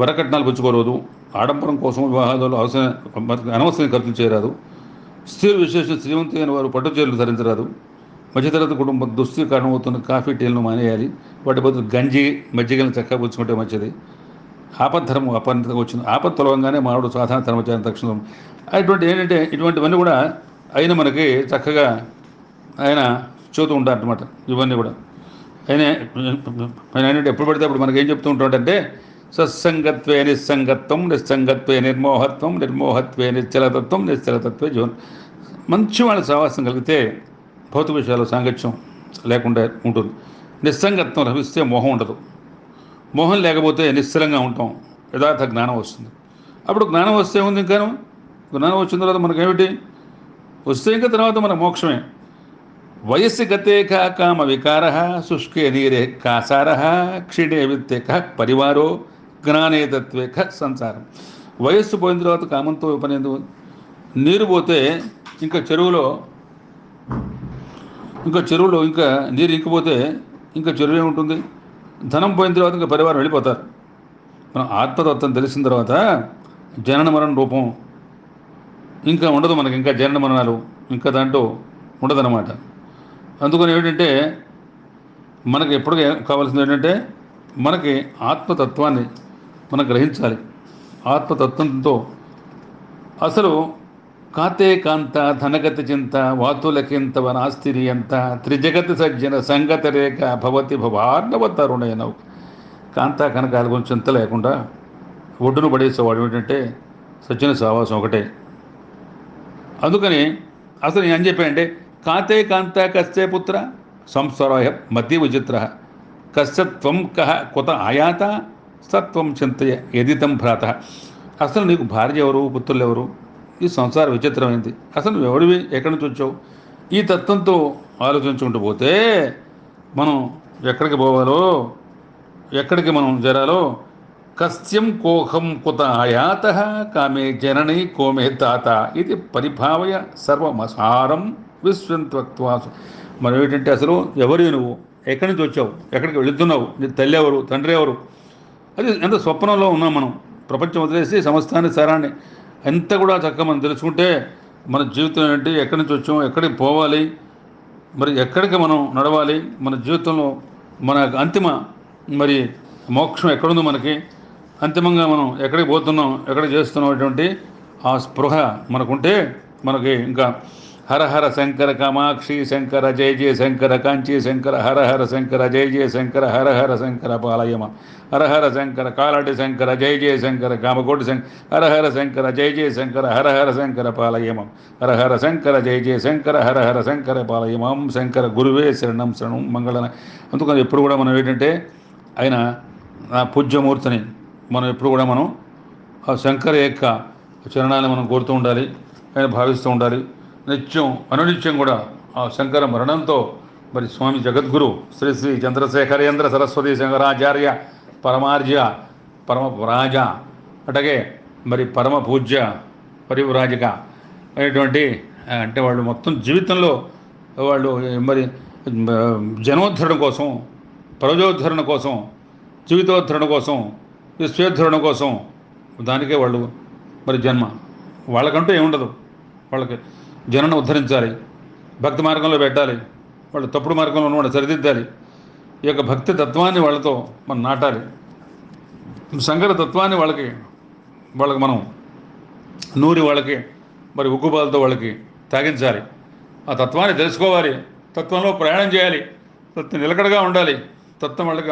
వరకట్నాలు పుచ్చుకోరాదు, ఆడంబరం కోసం వివాహాలలో అనవసరం ఖర్చులు చేయరాదు, స్త్రీలు విశేష శ్రీమంతులైన వారు పట్టు చీరలు ధరించరాదు, మధ్యతరగతి కుటుంబం దుస్థితి కారణమవుతున్న కాఫీ టీలను మానేయాలి, వాటి బదులు గంజి మజ్జిగలను చక్కగా పుచ్చుకుంటే మంచిది, ఆపద్ధర్మం అపరిత వచ్చిన ఆపద తొలవంగానే మానవుడు సాధారణ ధర్మచారం తక్షణం. అటువంటి ఏంటంటే ఇటువంటివన్నీ కూడా ఆయన మనకి చక్కగా ఆయన చూతూ ఉంటారన్నమాట. ఇవన్నీ కూడా ఆయన ఏంటంటే ఎప్పుడు పడితే అప్పుడు మనకి ఏం చెప్తూ ఉంటాడంటే, సత్సంగత్వే నిస్సంగత్వం, నిస్సంగత్వే నిర్మోహత్వం, నిర్మోహత్వే నిశ్చలతత్వం, నిశ్చలతత్వే జీవనం. మంచి వాళ్ళ సహవాసం కలిగితే భౌతిక విషయాలు సాంగత్యం లేకుండా ఉంటుంది. నిస్సంగత్వం లభిస్తే మోహం ఉండదు, మోహం లేకపోతే నిశ్చలంగా ఉంటాం, యథార్థ జ్ఞానం వస్తుంది. అప్పుడు జ్ఞానం వస్తే ఉంది, ఇంకా జ్ఞానం వచ్చిన తర్వాత మనకేమిటి వస్తే ఇంకా తర్వాత మన మోక్షమే. వయస్సు గతే కామ వికార శుష్కే నీరే కాసార క్షీణే విత్తే పరివారో జ్ఞానే తత్వే సంసారం. వయస్సు పోయిన తర్వాత కామంతో పనేందు, నీరు పోతే ఇంకా చెరువులో ఇంకా నీరు ఇంకిపోతే ఇంకా చెరువు ఏముంటుంది, ధనం పోయిన తర్వాత ఇంకా పరివారం వెళ్ళిపోతారు. మనం ఆత్మతత్వం తెలిసిన తర్వాత జనన మరణ రూపం ఇంకా ఉండదు మనకి, ఇంకా జనన మరణాలు ఇంకా దాంట్లో ఉండదన్నమాట. అందుకని ఏంటంటే మనకి ఎప్పుడు కావాల్సింది ఏంటంటే, మనకి ఆత్మతత్వాన్ని మనం గ్రహించాలి. ఆత్మతత్వంతో అసలు కాతే కాంత ధనగతి చింత వాతులకింత వనాస్తిరి అంత త్రిజగతి సజ్జన సంగత రేఖ భవతి భవార్ణవ తరుణైనవు. కాంత కనకాల గురించి చింత లేకుండా ఒడ్డును పడేసేవాడు ఏంటంటే సజ్జన సహవాసం ఒకటే. అందుకని అసలు నేను చెప్పానంటే కాతే కాంత కస్తే పుత్ర సంస్వరయ మతి విచిత్ర కస్య త్వం కహ కుత ఆయాత సత్వం చింతయ ఎదితం భ్రాత. అసలు నీకు భార్య ఎవరు, పుత్రులు ఎవరు? ఈ సంసార విచిత్రమైంది. అసలు నువ్వు ఎవడివి, ఎక్కడి నుంచి వచ్చావు? ఈ తత్వంతో ఆలోచించుకుంటూ పోతే మనం ఎక్కడికి పోవాలో, ఎక్కడికి మనం జరాలో, కస్యం కోహం కుత ఆయాత కామే జనని కోమే తాత ఇది పరిభావయ సర్వమసారం విశ్వం త్వక్త్వా. మనం ఏంటంటే అసలు ఎవరు నువ్వు, ఎక్కడి నుంచి వచ్చావు, ఎక్కడికి వెళుతున్నావు, నీ తల్లి ఎవరు, తండ్రి ఎవరు? అది ఎంత స్వప్నంలో ఉన్నాం మనం. ప్రపంచం వదిలేసి సమస్తాన్ని సారాన్ని ఎంత కూడా చక్కగా మనం తెలుసుకుంటే మన జీవితం ఏంటి, ఎక్కడి నుంచి వచ్చాం, ఎక్కడికి పోవాలి, మరి ఎక్కడికి మనం నడవాలి, మన జీవితంలో మన అంతిమ మరి మోక్షం ఎక్కడుందో మనకి, అంతిమంగా మనం ఎక్కడికి పోతున్నాం, ఎక్కడికి చేస్తున్నాం అటువంటి ఆ స్పృహ మనకుంటే మనకి ఇంకా హర హర శంకర కామాక్షి శంకర జయ జయ శంకర కాంచీ శంకర హర హర శంకర జయ జయ శంకర హర హర శంకర పాలయమ హర హర శంకర కాలాటి శంకర జయ జయ శంకర కామకోటి శంకర హర హర శంకర జయ జయ శంకర హర హర శంకర పాలయమం హర హర శంకర జయ జయ శంకర హర హర శంకర పాలయమం శంకర గురువే శరణం శరణం మంగళన. అందుకని ఎప్పుడు కూడా మనం ఏంటంటే ఆయన నా పూజ్యమూర్తిని మనం ఎప్పుడు కూడా మనం ఆ శంకర యొక్క చరణాన్ని మనం కోరుతూ ఉండాలి, ఆయన భావిస్తూ ఉండాలి. నిత్యం అనునిత్యం కూడా ఆ శంకర మరణంతో మరి స్వామి జగద్గురు శ్రీ శ్రీ చంద్రశేఖరేంద్ర సరస్వతి శంకరాచార్య పరమార్య పరమరాజ అటగే మరి పరమ పూజ్య పరివ్రాజక అనేటువంటి అంటే వాళ్ళు మొత్తం జీవితంలో వాళ్ళు మరి జనోద్ధరణ కోసం, ప్రజోద్ధరణ కోసం, జీవితోద్ధరణ కోసం, విశ్వోద్ధరణ కోసం దానికే వాళ్ళు మరి జన్మ. వాళ్ళకంటూ ఏముండదు, వాళ్ళకి జనాన్ని ఉద్ధరించాలి, భక్తి మార్గంలో పెట్టాలి, వాళ్ళు తప్పుడు మార్గంలో ఉన్న వాళ్ళు సరిదిద్దాలి. ఈ యొక్క భక్తి తత్వాన్ని వాళ్ళతో మనం నాటాలి, శంకర తత్వాన్ని వాళ్ళకి మనం నూరి వాళ్ళకి మరి ఉగ్గుబాలతో వాళ్ళకి తాగించాలి. ఆ తత్వాన్ని తెలుసుకోవాలి, తత్వంలో ప్రయాణం చేయాలి, తత్వం నిలకడగా ఉండాలి. తత్వం వాళ్ళకి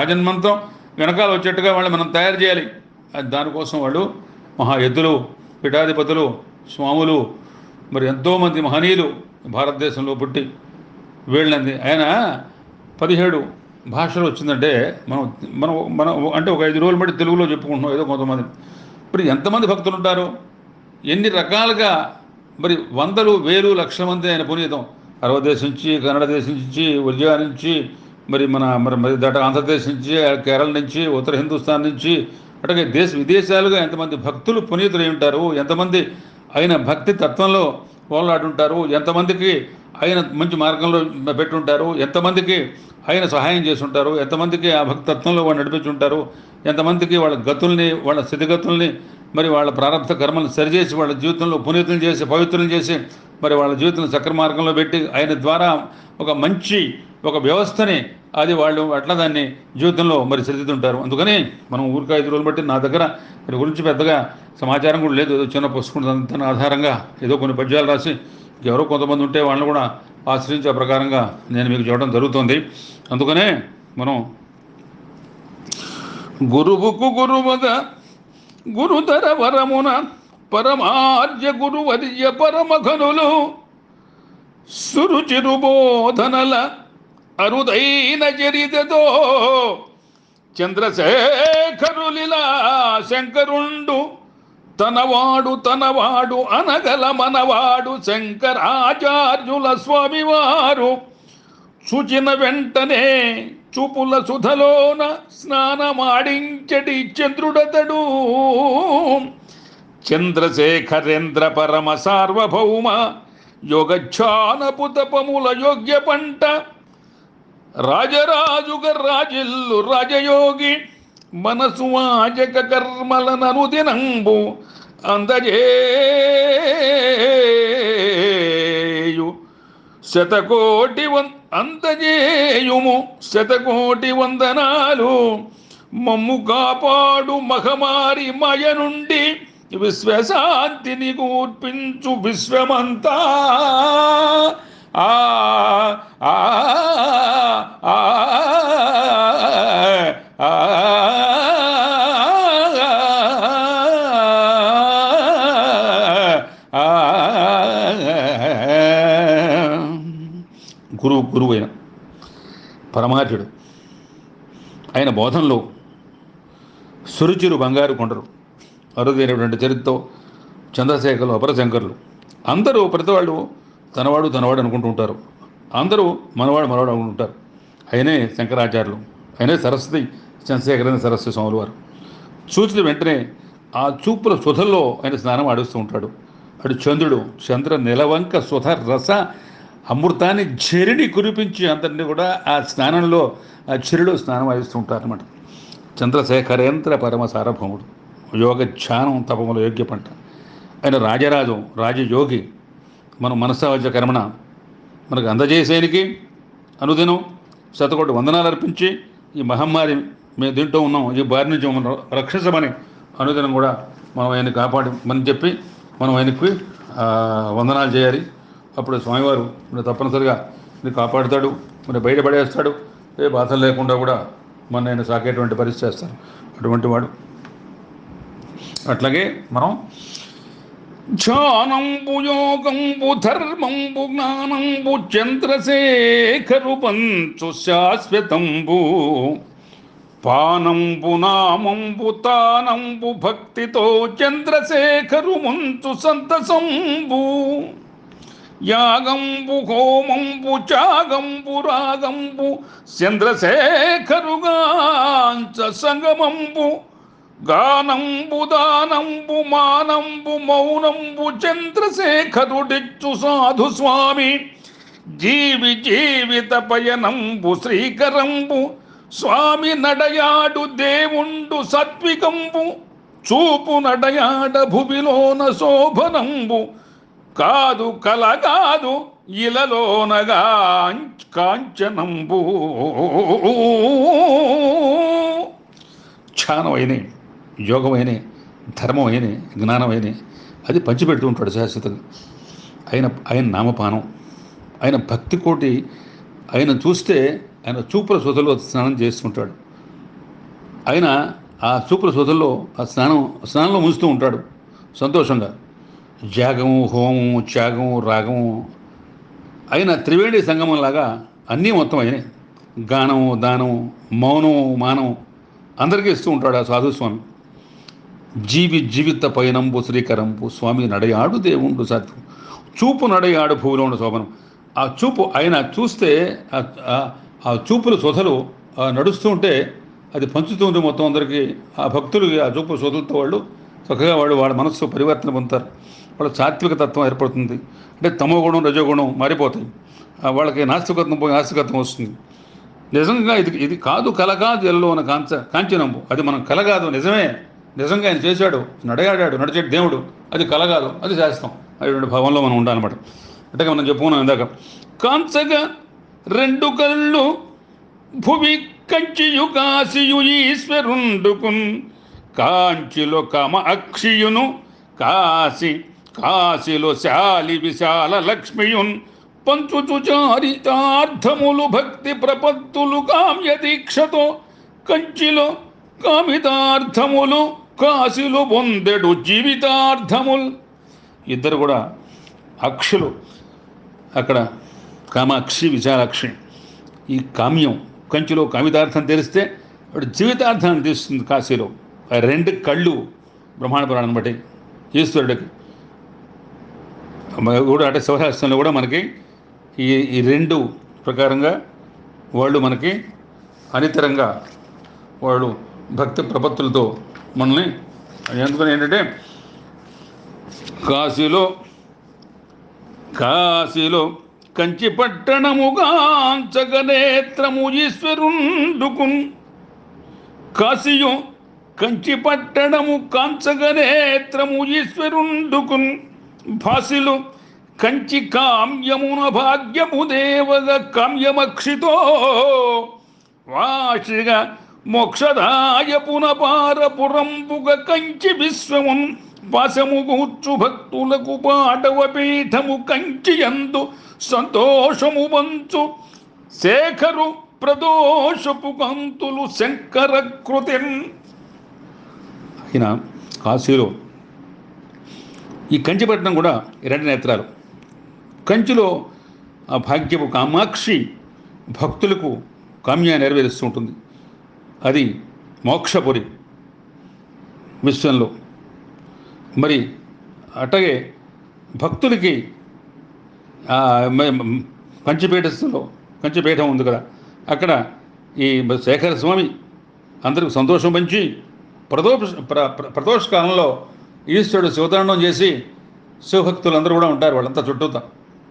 ఆజన్మంతం వెనకాల వచ్చేట్టుగా వాళ్ళు మనం తయారు చేయాలి. దానికోసం వాళ్ళు మహా ఎద్దులు, పీఠాధిపతులు, స్వాములు, మరి ఎంతోమంది మహనీయులు భారతదేశంలో పుట్టి వీళ్ళంది. ఆయన 17 భాషలు వచ్చిందంటే మనం మనం మనం అంటే ఒక 5 రోజులు బట్టి తెలుగులో చెప్పుకుంటున్నాం ఏదో కొంతమంది. మరి ఎంతమంది భక్తులు ఉంటారు, ఎన్ని రకాలుగా మరి వందలు వేలు లక్షల మంది ఆయన పునీతం. అరవ దేశం నుంచి, కన్నడ దేశం నుంచి, ఒరిజియా నుంచి, మరి మన మరి దట ఆంధ్రప్రదేశ్ నుంచి, కేరళ నుంచి, ఉత్తర హిందుస్థాన్ నుంచి, అట్లాగే దేశ విదేశాలుగా ఎంతమంది భక్తులు పునీతులు అయి ఉంటారు, ఎంతమంది ఆయన భక్తి తత్వంలో పోలాడుంటారు, ఎంతమందికి ఆయన మంచి మార్గంలో పెట్టుంటారు, ఎంతమందికి ఆయన సహాయం చేసి ఉంటారు, ఎంతమందికి ఆ భక్తి తత్వంలో వాళ్ళు నడిపించుంటారు, ఎంతమందికి వాళ్ళ గతుల్ని, వాళ్ళ స్థితిగతుల్ని, మరి వాళ్ళ ప్రారంభ కర్మలను సరిచేసి వాళ్ళ జీవితంలో పునీతులు చేసి, పవిత్రులు చేసి, మరి వాళ్ళ జీవితం చక్ర మార్గంలో పెట్టి ఆయన ద్వారా ఒక మంచి ఒక వ్యవస్థని అది వాళ్ళు అట్లా దాన్ని జీవితంలో మరి సరిదిద్దుంటారు. అందుకని మనం ఊరికే 5 రోజులు బట్టి నా దగ్గర వీరి గురించి పెద్దగా సమాచారం కూడా లేదు. ఏదో చిన్న పుస్తకం తన ఆధారంగా ఏదో కొన్ని పద్యాలు రాసి ఎవరో కొంతమంది ఉంటే వాళ్ళని కూడా ఆశ్రయించే ప్రకారంగా నేను మీకు చెప్పడం జరుగుతుంది. అందుకనే మనం గురువుకు గురువద గురుతర వరమున పరమార్య గురువర్య పరమఘనులు సురుచిరుబోధనల అరుదైన చరితతో చంద్రశేఖరులిలా శంకరుండు తనవాడు అనగల మనవాడు శంకరాచార్యుల స్వామివారు చూచిన వెంటనే చూపుల సుధలోన స్నానమాడించటి చంద్రుడతడు చంద్రశేఖరేంద్ర పరమ సార్వభౌమ యోగఛానపు తపముల యోగ్య పంట రాజరాజుగా రాజిల్లు రాజయోగి మనసు వాచక కర్మలననుదినంబు అందజేయు అందజేయుము శతకోటి వందనాలు మమ్ము కాపాడు మహమారి మాయ నుండి విశ్వశాంతిని కూర్పించు విశ్వమంతా ఆ ఆ ఆ ఆ గురువు అయిన పరమార్యుడు. ఆయన బోధనలో సురుచిరు బంగారు కొండరు, అరుదైనటువంటి చరిత్రతో చంద్రశేఖరులు, అపరశంకరులు అందరూ ప్రతి వాళ్ళు తనవాడు అనుకుంటూ ఉంటారు. అందరూ మనవాడు అనుకుంటుంటారు. ఆయనే శంకరాచార్యులు, ఆయనే సరస్వతి చంద్రశేఖర సరస్వతి స్వాములు వారు. చూసిన వెంటనే ఆ చూపుల సుధల్లో ఆయన స్నానం ఆడిస్తూ ఉంటాడు. అటు చంద్రుడు చంద్ర నిలవంక సుధ రస అమృతాన్ని చెరిని కురిపించి అందరినీ కూడా ఆ స్నానంలో, ఆ చెరిలో స్నానం ఆడిస్తూ ఉంటారు అన్నమాట. చంద్రశేఖరేంద్ర పరమ సార్వభౌముడు, యోగ ధ్యానం తపముల యోగ్య పంట. ఆయన రాజరాజు, రాజయోగి. మనం మనసావజ కర్మణ మనకు అందజేసేనికి అనుదినం శతకోటి వందనాలు అర్పించి ఈ మహమ్మారి మేము దీంట్లో ఉన్నాం, ఈ బారి నుంచి మనం రక్షించమని అనుదినం కూడా మనం ఆయన్ని కాపాడి మనం చెప్పి మనం ఆయనకి వందనాలు చేయాలి. అప్పుడు స్వామివారు మరి తప్పనిసరిగా మీరు కాపాడుతాడు, మరి బయటపడేస్తాడు. ఏ బాధలు లేకుండా కూడా మన ఆయన సాకేటువంటి పరిస్థితి చేస్తారు అటువంటి వాడు. అట్లాగే మనం ధ్యానంబు యోగంబు ధర్మంబు జ్ఞానంబు చంద్రశేఖరు పంచు శాశ్వతంబు పానంబు నామంబు తానంబు భక్తితో చంద్రశేఖరు ముంచు సంతసంబు యాగంబు హోమంబు త్యాగంబు రాగంబు చంద్రశేఖరుగాంచ సంగమంబు గానంబు దానంబు మానంబు మౌనంబు చంద్రశేఖరుడిచ్చు సాధు స్వామి జీవిత పయనంబు శ్రీకరంబు స్వామి నడయాడు దేవుండు సత్వికంబు చూపు నడయాడ భువిలోన శోభనంబు కాదు కలగాదు ఇలలోనగా కాంచనంబు. ధ్యానమైనే, యోగమైనే, ధర్మమైనే, జ్ఞానమైనే అది పంచిపెడుతూ ఉంటాడు శాశ్వతంగా. ఆయన నామపానం, ఆయన భక్తి కోటి. ఆయన చూస్తే ఆయన చూపుల సొదలో స్నానం చేస్తుంటాడు. ఆయన ఆ చూపుల సొదల్లో ఆ స్నానంలో ముంచుతూ ఉంటాడు సంతోషంగా. త్యాగము, హోమము, త్యాగము, రాగము, ఆయన త్రివేణి సంగమంలాగా అన్నీ మొత్తం ఆయనే. గానము, దానము, మౌనము, మానము అందరికీ ఇస్తూ ఉంటాడు ఆ సాధుస్వామి. జీవిత పయనంబు శ్రీకరంబు స్వామి నడయాడు దేవుండు సత్తు చూపు నడయాడు భూలోను శోభనం. ఆ చూపు ఆయన చూస్తే ఆ చూపుల సొదలు నడుస్తూ ఉంటే అది పంచుతూ ఉంది మొత్తం అందరికీ. ఆ భక్తులు ఆ చూపుల సొదలతో వాళ్ళు చక్కగా వాళ్ళ మనస్సు పరివర్తన పొందుతారు. వాళ్ళ సాత్విక తత్వం ఏర్పడుతుంది. అంటే తమో గుణం, రజోగుణం మారిపోతాయి. వాళ్ళకి నాస్తికత్వం పోయి ఆస్తికత్వం వస్తుంది. నిజంగా ఇది కాదు కల కాదు ఎల్లో ఉన్న కాంచనంబు, అది మనం కల కాదు, నిజంగా ఆయన చేశాడు, నడిచాడు దేవుడు, అది కల కాదు, అది శాస్త్రం అటువంటి భావంలో మనం ఉండాలన్నమాట. అంటే మనం చెప్పుకున్నాం ఇందాక. కాంచగా రెండు కళ్ళు భువి కంచియు కాశియు ఈశ్వరుండుకున్ కాంచిలో కమ అక్షియును కాశిలో శాలి విశాల లక్ష్మియున్ పంచుచు చారితార్థములు భక్తి ప్రపత్తులు కామ్య దీక్షతో కంచిలో కామితార్థములు కాశీలో పొందెడు జీవితార్థములు. ఇద్దరు కూడా అక్షులు అక్కడ, కామాక్షి విశాలాక్షి. ఈ కామ్యం కంచిలో కామితార్థం తెలిస్తే వాడు జీవితార్థాన్ని తీస్తుంది కాశీలో. ఆ రెండు కళ్ళు బ్రహ్మాండ పురాణం బట్టి ఈశ్వరుడికి కూడా, అంటే శివశాస్త్రంలో కూడా మనకి ఈ రెండు ప్రకారంగా వాళ్ళు మనకి అనితరంగా వాళ్ళు భక్తి ప్రపత్తులతో మనల్ని ఎందుకని ఏంటంటే కాశీలో కంచి పట్టణముగాంచగనేత్రము ఈశ్వరుండుకున్ కాశీయు కంచి పట్టణము కాంచగనేత్రము ఈశ్వరుండుకున్ భాసిలు కంచి కామ్యమున భాగ్యము దేవగ కామ్యమక్షితో వాషిగా మోక్షదాయ పునపారపురంబుగ కంచి విశ్వమున్ పాశముగూర్చు భక్తులకు పాటవ పీఠము కంచి యందు సంతోషము వంచు శేఖరు ప్రదోషపు కంతులు శంకర కృతిన్. అయినా కాశీలో ఈ కంచిపట్నం కూడా రెండు నేత్రాలు. కంచిలో ఆ భాగ్యపు కామాక్షి భక్తులకు కామ్యాన్ని నెరవేరుస్తూ ఉంటుంది. అది మోక్షపురి విశ్వంలో. మరి అట్లాగే భక్తులకి కంచిపీఠస్థలో కంచిపీఠం ఉంది కదా, అక్కడ ఈ శేఖర స్వామి అందరికి సంతోషం పంచి ప్రదోష కాలంలో ఈశ్వరుడు శివతాండవం చేసి శివభక్తులందరూ కూడా ఉంటారు. వాళ్ళంతా చుట్టూతా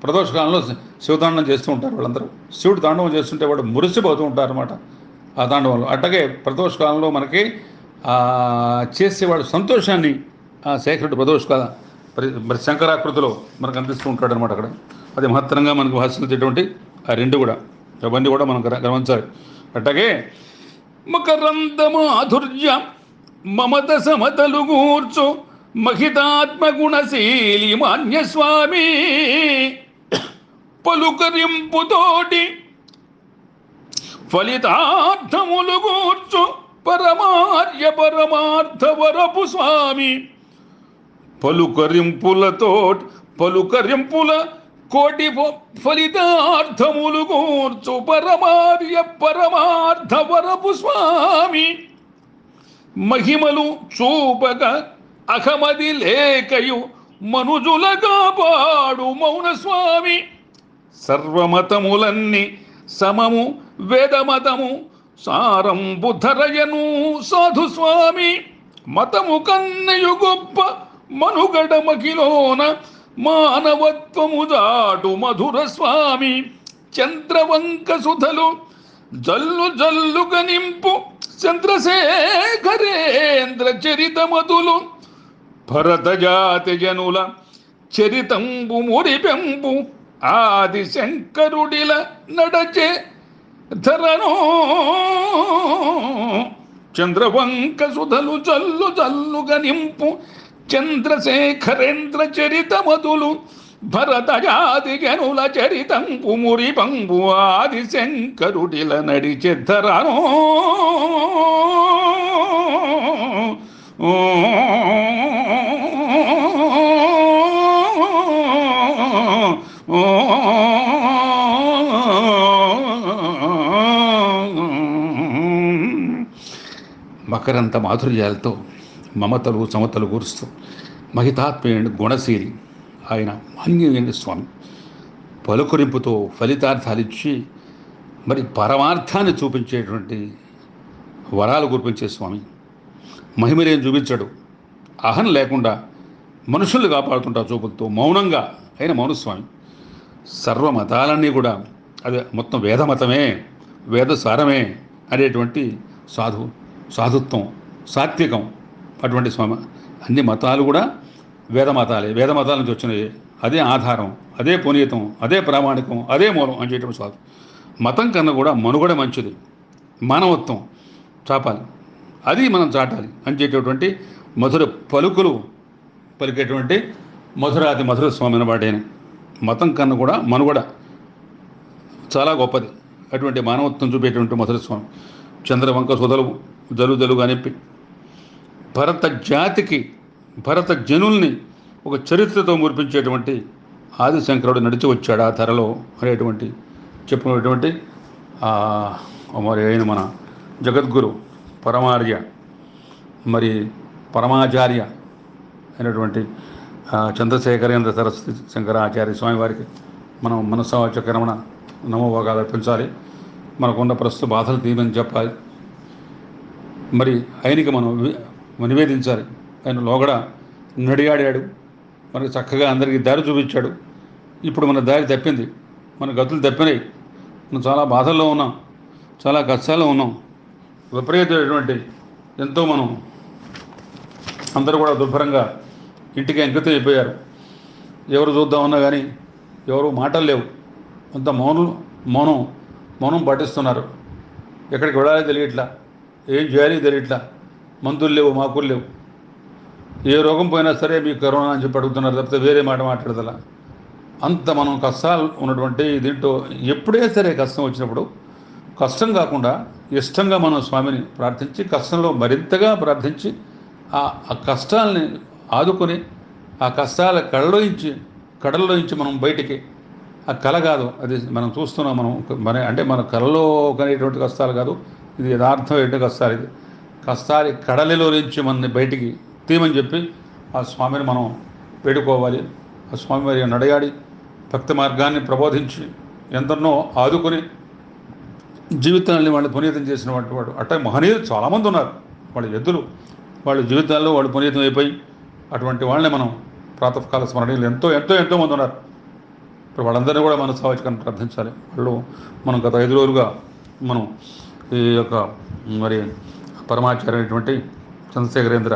ప్రదోష కాలంలో శివతాండవం చేస్తూ ఉంటారు. వాళ్ళందరూ శివుడు తాండవం చేస్తుంటే వాడు మురిసిపోతూ ఉంటారు అనమాట ఆ తాండవంలో. అట్లాగే ప్రదోష కాలంలో మనకి చేసేవాడు సంతోషాన్ని ఆ శేఖరుడు ప్రదోష కాల మరి శంకరాకృతిలో మనకు అందిస్తూ ఉంటాడు అనమాట. అక్కడ అది మహత్తరంగా మనకు భాషించేటువంటి ఆ రెండు కూడా, అవన్నీ కూడా మనం గమనించాలి. అట్లాగే మకరంద మాధుర్య మమత సమతలు గూర్చు మహితాత్మగుణశీలి మాన్యస్వామి పలుకరింపుతోటి ఫలితార్థములు గూర్చు పరమార్య పరమార్థ వరపు స్వామి పలుకరింపుల కోటి ఫలితార్థములు గూర్చు పరమార్య పరమార్థ వరపు స్వామి మహిమలు చూపక అహమది లేకయు మనుజులగా పాడు మౌనస్వామి సర్వమతములన్నీ సమము వేదమతము సారంబు ధరయను సాధుస్వామి మతము కన్నయు గొప్ప మనుగడ మకిలోన మానవత్వము దాటు మధుర స్వామి చంద్రవంక సుధలు జల్లు జల్లుగా నింపు చంద్రశేఖరేంద్ర చరితమతులు భరత జాతి జనుల చరితంబు మురిపెంపు ఆది శంకరుడిల నడచే ధరను చంద్రవంక సుధలు జల్లు జల్లుగా నింపు చంద్రశేఖరేంద్ర చరితమతులు భరత జాతి జనుల చరితంపు మురిపంబు ఆది శంకరుడిల నడిచే ధరను మకరంత మాధుర్యాలతో మమతలు సమతలు కూరుస్తూ మహితాత్మీయుడు గుణశీలి ఆయన మాన్యమైన స్వామి పలుకురింపుతో ఫలితార్థాలు ఇచ్చి మరి పరమార్థాన్ని చూపించేటువంటి వరాలు కురిపించే స్వామి. మహిమలేం చూపించాడు, అహం లేకుండా మనుషుల్ని కాపాడుతుంటా చూపులతో మౌనంగా అయిన మౌనస్వామి. సర్వమతాలన్నీ కూడా అది మొత్తం వేదమతమే, వేదసారమే అనేటువంటి సాధుత్వం, సాత్వికం అటువంటి స్వామి. అన్ని మతాలు కూడా వేదమతాలే, వేదమతాల నుంచి వచ్చినవి. అదే ఆధారం, అదే పునీతం, అదే ప్రామాణికం, అదే మూలం అని చేయటం సాధు. మతం కన్నా కూడా మనుగడ మంచిది, మానవత్వం చాపాలి, అది మనం చాటాలి అని చెప్పేటువంటి మధుర పలుకులు పలికేటువంటి మధురాతి మధుర స్వామి అనబాటేనే. మతం కన్నా కూడా మనుగడ చాలా గొప్పది. అటువంటి మానవత్వం చూపేటువంటి మధుర స్వామి. చంద్రవంక సుధలు జలుదలుగా నింపి భరత జాతికి, భరత జనుల్ని ఒక చరిత్రతో మురిపించేటువంటి ఆదిశంకరుడు నడిచి వచ్చాడు ఆ ధరలో అనేటువంటి చెప్పుకునేటువంటి మరి అయిన మన జగద్గురు పరమార్య మరి పరమాచార్య అయినటువంటి చంద్రశేఖరేంద్ర సరస్వతి శంకరాచార్య స్వామి వారికి మనం మనస్సావాచక్రమణ నమోభోగాలు అర్పించాలి. మనకున్న ప్రస్తుత బాధలు తీయమని చెప్పాలి. మరి ఆయనకి మనం నివేదించాలి. ఆయన లోగడ నడియాడాడు, మనకు చక్కగా అందరికీ దారి చూపించాడు. ఇప్పుడు మన దారి తప్పింది, మన గతులు తప్పినాయి, మనం చాలా బాధల్లో ఉన్నాం, చాలా కష్టాల్లో ఉన్నాం. విపరీతమైనటువంటి ఎంతో మనం అందరూ కూడా దుర్భరంగా ఇంటికి అంకితం అయిపోయారు. ఎవరు చూద్దామన్నా కానీ ఎవరు మాటలు లేవు, అంత మౌనం పాటిస్తున్నారు. ఎక్కడికి వెళ్ళాలి తెలియట్లా, ఏం చేయాలి తెలియట్లా, మందులు లేవు, మాకులు లేవు. ఏ రోగం పోయినా సరే మీకు కరోనా అని చెప్పి అడుగుతున్నారు తప్పితే వేరే మాట మాట్లాడదలా. అంత మనం కష్టాలు ఉన్నటువంటి దీంట్లో ఎప్పుడే సరే కష్టం వచ్చినప్పుడు కష్టం కాకుండా ఇష్టంగా మనం స్వామిని ప్రార్థించి, కష్టంలో మరింతగా ప్రార్థించి ఆ కష్టాలని ఆదుకొని ఆ కష్టాల కడలోంచి మనం బయటికి ఆ కళ కాదు, అది మనం చూస్తున్నాం. అంటే మన కళలో కనేటువంటి కష్టాలు కాదు, ఇది యథార్థమైనటువంటి కష్టాలు. ఇది కష్టాలి కడలిలో నుంచి మనని బయటికి తీయమని చెప్పి ఆ స్వామిని మనం వేడుకోవాలి. ఆ స్వామి వారి నడయాడి భక్తి మార్గాన్ని ప్రబోధించి ఎందరినో ఆదుకొని జీవితాన్ని వాళ్ళు పునీతం చేసినటువంటి వాడు అట్లా మహనీయులు చాలామంది ఉన్నారు. వాళ్ళ ఎద్దులు వాళ్ళ జీవితాల్లో వాళ్ళు పునీతం అయిపోయి అటువంటి వాళ్ళని మనం ప్రాతకాల స్మరణీయులు ఎంతో ఎంతో ఎంతోమంది ఉన్నారు. ఇప్పుడు వాళ్ళందరినీ కూడా మనం సావచికని ప్రార్థించాలి. వాళ్ళు మనం గత 5 రోజులుగా మనం ఈ యొక్క మరి పరమాచార్య అయినటువంటి చంద్రశేఖరేంద్ర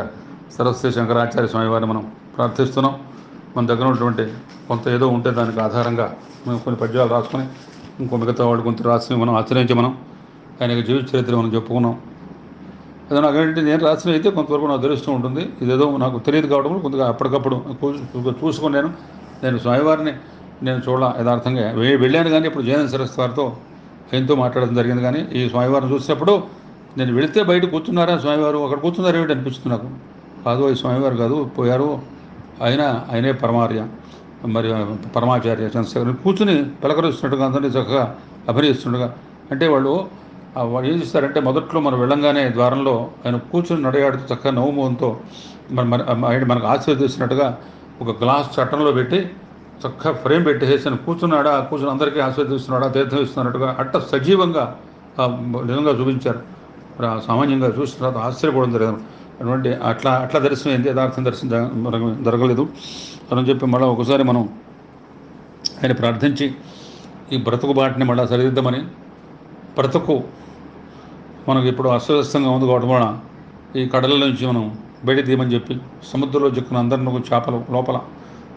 సరస్వతి శంకరాచార్య స్వామి వారిని మనం ప్రార్థిస్తున్నాం. మన దగ్గర ఉన్నటువంటి కొంత ఏదో ఉంటే దానికి ఆధారంగా మేము కొన్ని పద్యాలు రాసుకొని ఇంకో మిగతా వాళ్ళు కొంత రాసి మనం ఆచరించి మనం ఆయన జీవిత చరిత్ర మనం చెప్పుకున్నాం. అదే నాకేంటంటే నేను రాసిన అయితే కొంతవరకు నాకు తెలుస్తూ ఉంటుంది. ఇదేదో నాకు తెలియదు కావడం కొద్దిగా అప్పటికప్పుడు చూసుకొని నేను స్వామివారిని నేను యథార్థంగా వెళ్ళాను. కానీ ఇప్పుడు జయన సరస్వతి వారితో ఆయనతో మాట్లాడడం జరిగింది. కానీ ఈ స్వామివారిని చూసినప్పుడు నేను వెళితే బయట కూర్చున్నారా స్వామివారు, అక్కడ కూర్చున్నారు ఏమిటి అనిపిస్తుంది నాకు. కాదు, ఈ స్వామివారు కాదు, పోయారు, ఆయనే మరి పరమాచార్య చంద్రశేఖర్ కూర్చుని పలకరిస్తున్నట్టుగా అందరినీ చక్కగా అభినయిస్తుండగా. అంటే వాళ్ళు ఏం చేస్తారంటే మొదట్లో మనం వెళ్ళంగానే ద్వారంలో ఆయన కూర్చుని నడయాడుతూ చక్కగా నవ్వుమోహంతో ఆయన మనకు ఆశీర్వదిస్తున్నట్టుగా ఒక గ్లాస్ చట్టంలో పెట్టి చక్కగా ఫ్రేమ్ పెట్టేసి కూర్చుని అందరికీ ఆశీర్వదిస్తున్నాడా, తీర్థం ఇస్తున్నట్టుగా అట్ట సజీవంగా నిజంగా చూపించారు. సామాన్యంగా చూసిన తర్వాత ఆశ్చర్యపోవడం జరిగింది. అటువంటి అట్లా దర్శనం ఏంది, యథార్థం దర్శనం జరగలేదు అని చెప్పి మళ్ళీ ఒకసారి మనం ఆయన ప్రార్థించి ఈ బ్రతుకు బాటని మళ్ళీ సరిదిద్దామని, బ్రతుకు మనకు ఇప్పుడు అస్తవ్యస్తంగా ఉంది కాబట్టి వలన ఈ కడల నుంచి మనం బయట తీయమని చెప్పి సముద్రంలో చిక్కున్న అందరిని చేపలు లోపల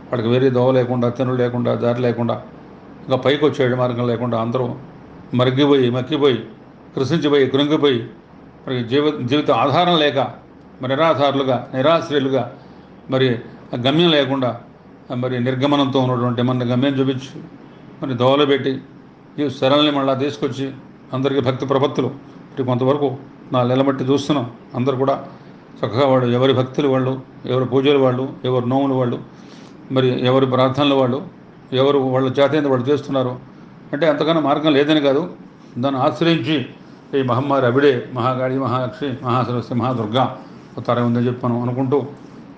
వాడికి వేరే దోవ లేకుండా, తినులు లేకుండా, దారి లేకుండా, ఇంకా పైకి వచ్చే మార్గం లేకుండా అందరూ మక్కిపోయి కృంగిపోయి మరి జీవిత ఆధారం లేక మరి నిరాశ్రయులుగా మరి గమ్యం లేకుండా మరి నిర్గమనంతో ఉన్నటువంటి మన గమ్యం చూపించి మరి దోవలు పెట్టి ఈ శరణల్ని మళ్ళీ తీసుకొచ్చి అందరికీ భక్తి ప్రపత్తులు కొంతవరకు 4 నెలల బట్టి చూస్తున్నాం. అందరూ కూడా చక్కగా వాళ్ళు ఎవరి భక్తులు వాళ్ళు, ఎవరి పూజలు వాళ్ళు, ఎవరి నోములు వాళ్ళు, మరి ఎవరి ప్రార్థనలు వాళ్ళు, ఎవరు వాళ్ళ చేతేంది వాళ్ళు చేస్తున్నారు. అంటే అంతకన్నా మార్గం లేదని కాదు, దాన్ని ఆశ్రయించి ఈ మహమ్మారి అవిడే మహాగాళి, మహాలక్ష్మి, మహాసరస్వతి, మహాదుర్గా అవతారం ఉందని చెప్పి మనం అనుకుంటూ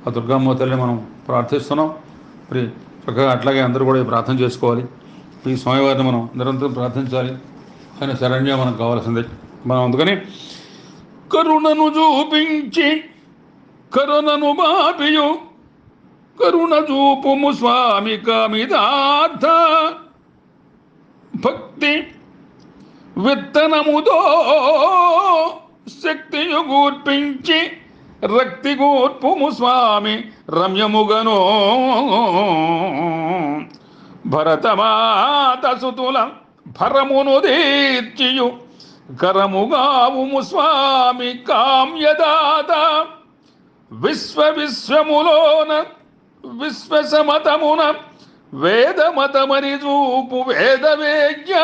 ఆ దుర్గమ్మ తల్లిని మనం ప్రార్థిస్తున్నాం. మరి చక్కగా అట్లాగే అందరూ కూడా ప్రార్థన చేసుకోవాలి. ఈ స్వామివారిని మనం నిరంతరం ప్రార్థించాలి. ఆయన శరణ్యం మనకు కావాల్సిందే. మనం అందుకని కరుణను చూపించి కరుణను బాపియు కరుణ చూపుము స్వామి కామిదార్థ భక్తి విత్తనముతో శక్తియు గూర్పించి రక్తి గూర్పుము స్వామి రమ్యముగనో భరతమాత సుతుల భరమును దీర్చియు కరముగావుము స్వామి కామ్యదాత విశ్వములోన విశ్వసమతమున వేదమతమని చూపు వేదవేద్య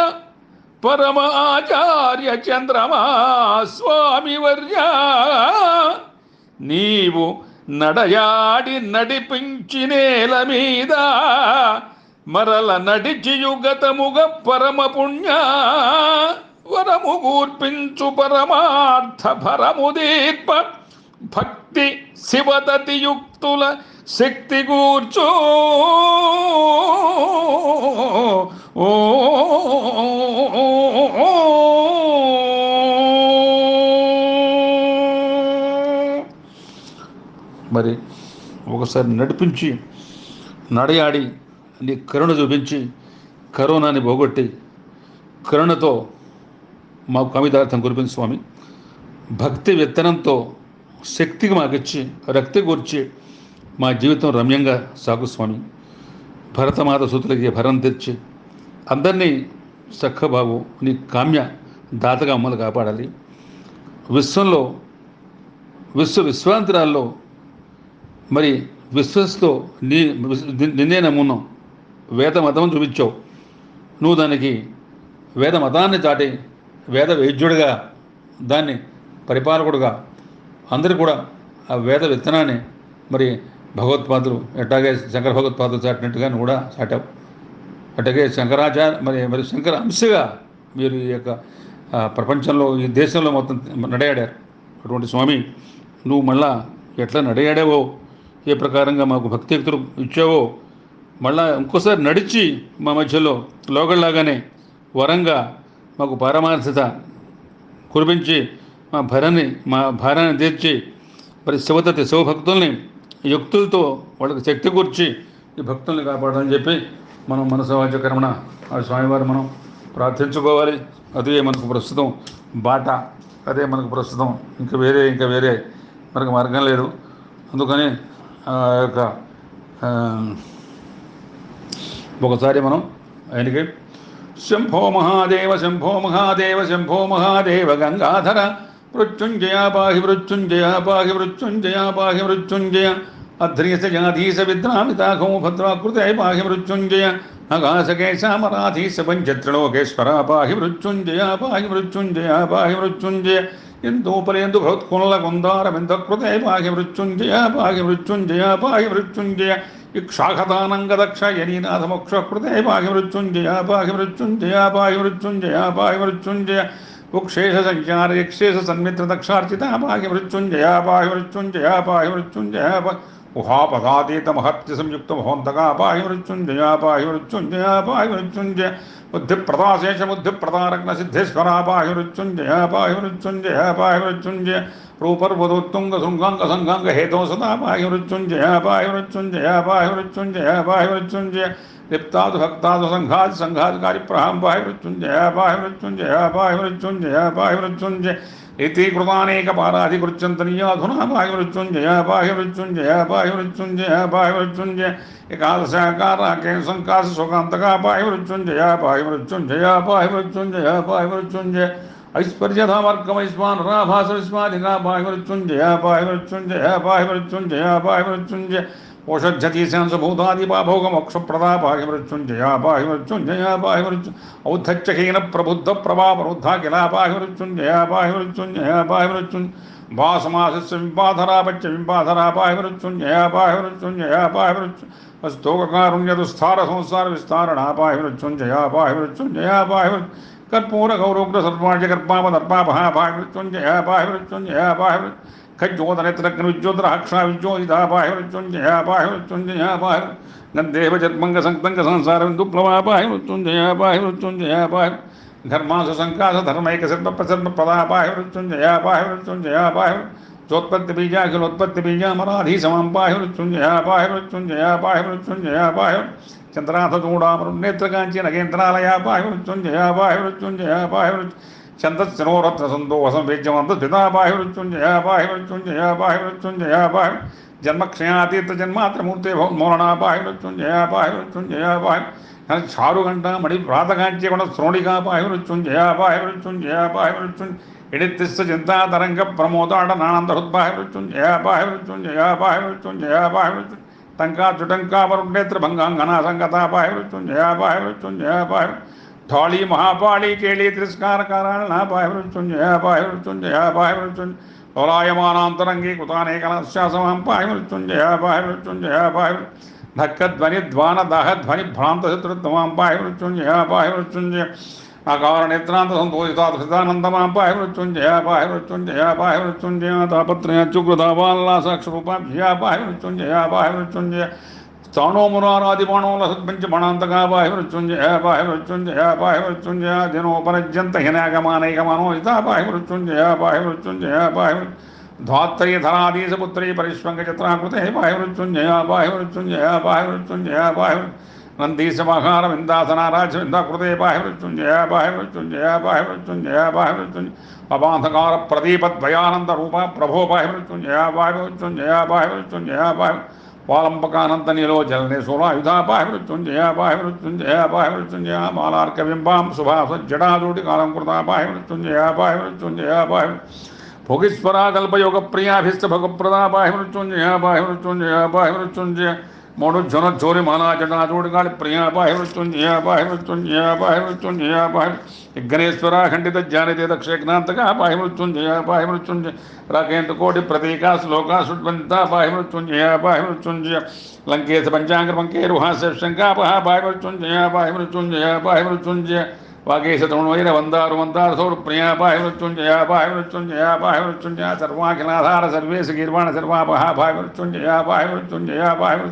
పరమాచార్య చంద్రమా స్వామి వర్య నీవు నడయాడి నడిపించి నేల మీద మరల నడిచియుగతముగ పరమ పుణ్య వరము గూర్పించు పరమార్థ భరము దీర్ప భక్తి శివతతియుక్తుల శక్తి గూర్చు మరి ఒకసారి నడిపించి నడయాడి నీ కరుణ చూపించి కరోనాని పోగొట్టి కరుణతో మాకు కమిదార్థం కురిపించి స్వామి, భక్తి విత్తనంతో శక్తికి మాకిచ్చి రక్తి కూర్చి మా జీవితం రమ్యంగా సాగు స్వామి. భరతమాత సూతులకి భరం తెచ్చి అందరినీ సఖబాబు నీ కామ్య దాతగా అమ్మలు కాపాడాలి. విశ్వంలో విశ్వాంతరాల్లో మరి విశ్వస్తో నిన్నే నమ్మున్నాం. వేద మతం చూపించావు, నువ్వు దానికి వేద మతాన్ని చాటి వేద వైద్యుడిగా దాన్ని పరిపాలకుడుగా అందరూ కూడా ఆ వేద విత్తనాన్ని మరి భగవత్పాదులు ఎట్టాగే శంకర భగవత్పాదులు చాటినట్టుగా నువ్వు కూడా చాటావు. అట్లాగే శంకరాచార్య మరి మరి శంకర అంశగా మీరు ఈ యొక్క ప్రపంచంలో ఈ దేశంలో మొత్తం నడయాడారు. అటువంటి స్వామి నువ్వు మళ్ళా ఎట్లా నడయాడావో, ఏ ప్రకారంగా మాకు భక్తియుక్తులు ఇచ్చావో, మళ్ళా ఇంకోసారి నడిచి మా మధ్యలో లోగళ్ళలాగానే వరంగా మాకు పారమార్థత కురిపించి మా భారాన్ని తీర్చి మరి శివభక్తుల్ని యుక్తులతో వాళ్ళకి శక్తి కూర్చి ఈ భక్తుల్ని కాపాడాలని చెప్పి మనం మనసవాచ కర్మణ ఆ స్వామివారు మనం ప్రార్థించుకోవాలి. అదే మనకు ప్రస్తుతం బాట, అదే మనకు ప్రస్తుతం ఇంకా వేరే మనకు మార్గం లేదు. అందుకని ఆ యొక్క ఒకసారి మనం ఆయనకి శంభో మహాదేవ శంభో మహాదేవ శంభో మహాదేవ గంగాధర మృత్యుంజయ పాహి మృత్యుంజయ పాహి మృత్యుంజయ పాహి మృత్యుంజయ అధ్రీసజాధీస విద్రామితాఖం భద్రాకృతే పాహి మృత్యుంజయ అగాసకేశామరాధీస పంచత్రిలోకేశ్వర పాహి మృత్యుంజయ పాహి మృత్యుంజయ పాహి మృత్యుంజయ ఇందోపరేందు భవత్కుల్ల కుందారవిందకృతే పాహి మృత్యుంజయ పాహి మృత్యుంజయ పాహి మృత్యుంజయ ఇక్షాఖదానంగదక్ష యనీనాథమోక్షకృతే పాహి మృత్యుంజయ పాహి మృత్యుంజయ పాహి మృత్యుంజయ పాహి మృత్యుంజయ ఉక్షేష సంచార యక్షేష సన్మిత్ర దక్షార్చిత పాహి మృత్యుంజయ పాహి మృత్యుంజయ పాహి మృత్యుంజయ ఉహాపదాతీత మహత్య సంయుక్త మహోంతకా పాహి మృత్యుంజయ పాహి మృత్యుంజయ పాహి మృత్యుంజయ బుద్ధిప్రదాశేష బుద్ధిప్రదారగ్న సిద్ధేశ్వర పాహి మృత్యుంజయ పాహి మృత్యుంజయ పాహి మృత్యుంజయ రూపర్వదోత్తుంగ శృంగాంగ సంగాంగ హేతో సదా పాహి మృత్యుంజయ పాహి మృత్యుంజయ పాహి మృత్యుంజయ పాహి మృత్యుంజయ లిప్తాదు భక్తాదు సంఘాధికారి ప్రహాం పాహి మృత్యుంజయ పాహి మృత్యుంజయ పాహి మృత్యుంజయ పాహి మృత్యుంజయ ఇతి కృతానేక పారాధికృత్యంతనీయాధునా పాహి మృత్యుంజయ పాహి మృత్యుంజయ పాహి మృత్యుంజయ పాహి మృత్యుంజయ ఏకాదశాకారాకే సంకాశ సుఖాంతకా పాహి మృత్యుంజయ పాహి మృత్యుంజయ పాహి మృత్యుంజయ పాహి మృత్యుంజయ ఐశ్వర్యధామర్గమైస్మానరాభాసవిస్మాధికా పాహి మృత్యుంజయ పాహి మృత్యుంజయ పాహి మృత్యుంజయ పాహి మృత్యుంజయ ఓషధ్యతీశాంశభూతాదిపాభోగమోక్షప్రదా పాహి మృత్యుంజయ పాహి మృత్యుంజయ పాహి మృత్యు ఔద్ధత్యహీన ప్రబుద్ధ ప్రభావరుద్ధా కిలా పాహి మృత్యుంజయ పాహి మృత్యుంజయ పాహి మృత్యుంజయ భాసమాశస్య వింపాధరా పచ్చ వింపాధరా పాహి మృత్యుంజయ పాహి మృత్యుంజయ పాహి మృత్యు స్తోకారుణ్యదుస్థార సంసార విస్తారణ పాహి మృత్యుంజయ పాహి మృత్యుంజయ పాహి कर्पूर गौरोग्र सर्वाज्य कर्पावदर्पापः पाहि मृत्युंजय पाहि मृत्युंजय पाहि खज्जोदनेत्रग्निज्योतिरः क्षाविज्योतिता पाहि मृत्युंजय पाहि मृत्युंजय पाहि गन्धेव जन्मंग संतंग संसार दुप्लवा पाहि मृत्युंजय पाहि मृत्युंजय पाहि धर्मासु संकास धर्मैक सर्व प्रसन्न प्रदा पाहि मृत्युंजय पाहि मृत्युंजय पाहि चोत्पत्ति बीजा अखिलोत्पत्ति बीजा मराधी समां पाहि मृत्युंजय पाहि मृत्युंजय पाहि मृत्युंजय पाहि चंद्राथचूड़ामरुन्नेत्रकांची नगेन्द्रालया पाहि मृत्युंजय पाहि मृत्युंजय पाहि छंदस्सनोरत्न संदोहसं वेद्यमन्तस्थिता पाहि मृत्युंजय पाहि मृत्युंजय पाहि मृत्युंजय पाहि जन्मक्षयातीत जन्मात्रमूर्ते भवन्मोहना पाहि मृत्युंजय पाहि मृत्युंजय पाहि चारुघंटा मणि प्रातकांची गुण श्रोणिका पाहि मृत्युंजय पाहि मृत्युंजय पाहि मृत्युंजय इडित्तिस्स चिंता तरंग प्रमोदाड नानंद हृद्पाहि मृत्युंजय पाहि मृत्युंजय पाहि मृत्युंजय पाहि मृत्युंजय टंका चुटंका वरुणेत्र भंगांगना संगता पाहि मृत्युंजय पाहि मृत्युंजय पाहि ढोली महापाली केली तिरस्कार कारणा पाहि मृत्युंजय पाहि मृत्युंजय पाहि मृत्युंजय लोलायमानांतरंगी कुतानेकलस्यासमां पाहि मृत्युंजय पाहि मृत्युंजय पाहि धक्कध्वनि ध्वान दाह ध्वनि भ्रांत शत्रुत्वमां पाहि मृत्युंजय पाहि मृत्युंजय आकार नेत्रांत संतोषितानंदमां पाहि मृत्युंजय पाहि मृत्युंजय पाहि मृत्युंजय तापत्रय चुक्रधावाल्लासाक्षरूपाभ्या पाहि मृत्युंजय पाहि मृत्युंजय स्थानो मुरारादिबाणो लसत्पंच बाणांतका पाहि मृत्युंजय पाहि मृत्युंजय पाहि मृत्युंजय दिनोपरज्यंत हिनागमानैकमानो हिता पाहि मृत्युंजय पाहि मृत्युंजय पाहि ध्वात्तरी धराधीश पुत्री परिष्वंग चित्राकृते पाहि मृत्युंजय पाहि मृत्युंजय पाहि मृत्युंजय पाहि नंदीसमाहार विंदासनाराज विंदाकृते पाहि मृत्युंजय पाहि मृत्युंजय पाहि मृत्युंजय पाहि मृत्युंजय अबांधकार प्रदीपद्वयानंद रूप प्रभो पाहि मृत्युंजय पाहि मृत्युंजय पाहि मृत्युंजय पाहि वालंबकानंद नीलो जलने सोलायुधा पाहि मृत्युंजय पाहि मृत्युंजय पाहि मृत्युंजय मालार्कबिंबां सुभास जटाजूटि कालं कृता पाहि मृत्युंजय पाहि मृत्युंजय पाहि भोगीश्वरा कल्पयोग प्रियाभिष्ट भगप्रदा पाहि मृत्युंजय पाहि मृत्युंजय पाहि मृत्युंजय మూడు జొన చోరి మాలా జటా చూడగాలి ప్రియా పాహి మృత్యుంజయ పాహి మృత్యుంజయ పాహి మృత్యుంజయ పాహి విఘ్నేశ్వర ఖండిత జ్ఞానితే దక్షేజ్ఞాంతక పాహి మృత్యుంజయ పాహి మృత్యుంజయ రాకేంద్ర కోటి ప్రతీకా శ్లోకా సుడ్వంత పాహి మృత్యుంజయ పాహి మృత్యుంజయ లంకేశ పంచాంగ పంకేరుహాస్య శంకాపహ పాహి మృత్యుంజయ పాహి మృత్యుంజయ పాహి మృత్యుంజయ వాగేశ తృణవైర వందారు వందారు సౌర ప్రియా పాహి మృత్యుంజయ పాహి మృత్యుంజయ పాహి మృత్యుంజయ సర్వాఖిలాధార సర్వేశ గీర్వాణ సర్వాపహ పాహి మృత్యుంజయ పాహి మృత్యుంజయ పాహి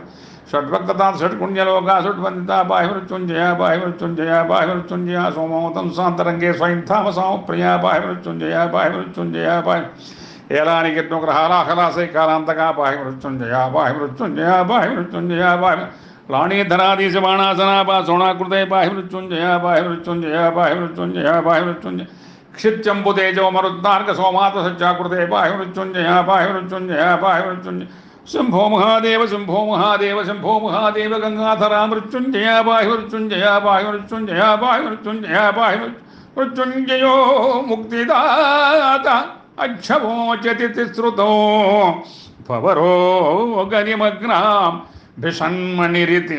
షడ్భక్తతా షడ్పుణ్యలోకా షడ్వందితా పాహి మృత్యుంజయ పాహి మృత్యుంజయ పాహి మృత్యుంజయ సోమోతం సాంతరంగే స్వయం తామసామ ప్రియా పాహి మృత్యుంజయ పాహి మృత్యుంజయ పాహి ఏలానికి గ్రహాలాహలాసై కాలాంతకా పాహి మృత్యుంజయ పాహి మృత్యుంజయ పాహి మృత్యుంజయ పాహి లాణీధరాధీశ బాణాసనాపా సోణాకృతే పాహి మృత్యుంజయ పాహి మృత్యుంజయ పాహి మృత్యుంజయ పాహి మృత్యుంజయ క్షిత్యంబు తేజో మరుద్దార్క సోమాత సత్యాకృతే పాహి మృత్యుంజయ పాహి మృత్యుంజయ పాహి మృత్యుంజయ శంభో మహాదేవ శంభో మహాదేవ శంభో మహాదేవ గంగాధర మృత్యుంజయ పాహి మృత్యుంజయ పాహి మృత్యుంజయ పాహి మృత్యుంజయ పాహి మృత్యుంజయో ముక్తిదాత అక్షమోచతి తిశ్రుతో పవరో గనిమగ్నాం భిషన్మనిరితి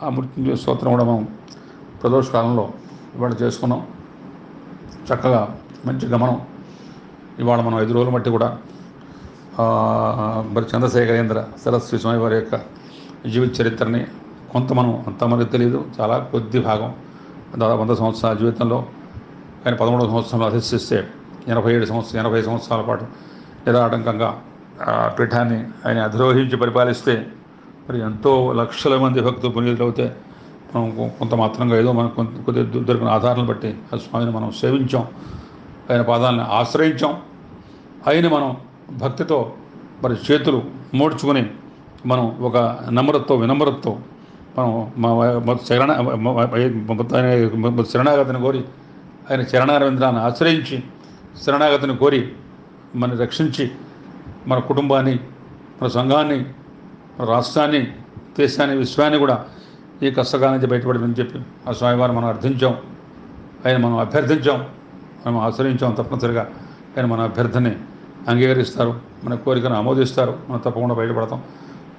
ఆ మృత్యుంజయ స్తోత్రం కూడా మనం ప్రదోష కాలంలో ఇవాళ చేసుకున్నాం. చక్కగా మంచి గమనం. ఇవాళ మనం 5 రోజుల మట్టి కూడా మరి చంద్రశేఖరేంద్ర సరస్వతి స్వామి వారి యొక్క జీవిత చరిత్రని కొంత మనం అంత మనకు తెలియదు, చాలా కొద్ది భాగం, దాదాపు 100 సంవత్సరాల జీవితంలో ఆయన 13వ సంవత్సరంలో అధిష్టిస్తే 80 సంవత్సరాల పాటు నిరాటంకంగా పీఠాన్ని ఆయన అధిరోహించి పరిపాలిస్తే మరి ఎంతో లక్షల మంది భక్తులు పునీతులవుతే మనం కొంత మాత్రంగా ఏదో మనకు కొద్ది దొరికిన ఆధారాలను బట్టి ఆ స్వామిని మనం సేవించాం, ఆయన పాదాలను ఆశ్రయించాం. ఆయన మనం భక్తితో మరి చేతులు మోడ్చుకొని మనం ఒక నమ్రతతో వినమ్రతతో మనం శరణాగతిని కోరి ఆయన చరణారవింద్రాన్ని ఆశ్రయించి శరణాగతిని కోరి మన రక్షించి మన కుటుంబాన్ని, మన సంఘాన్ని, మన రాష్ట్రాన్ని, దేశాన్ని, విశ్వాన్ని కూడా ఈ కష్టకాల నుంచి బయటపడమని చెప్పి ఆ స్వామివారు మనం అర్థించాం. ఆయన మనం అభ్యర్థించాం, మనం ఆశ్రయించాం. తప్పనిసరిగా ఆయన మన అభ్యర్థిని అంగీకరిస్తారు, మన కోరికను ఆమోదిస్తారు, మనం తప్పకుండా బయటపడతాం.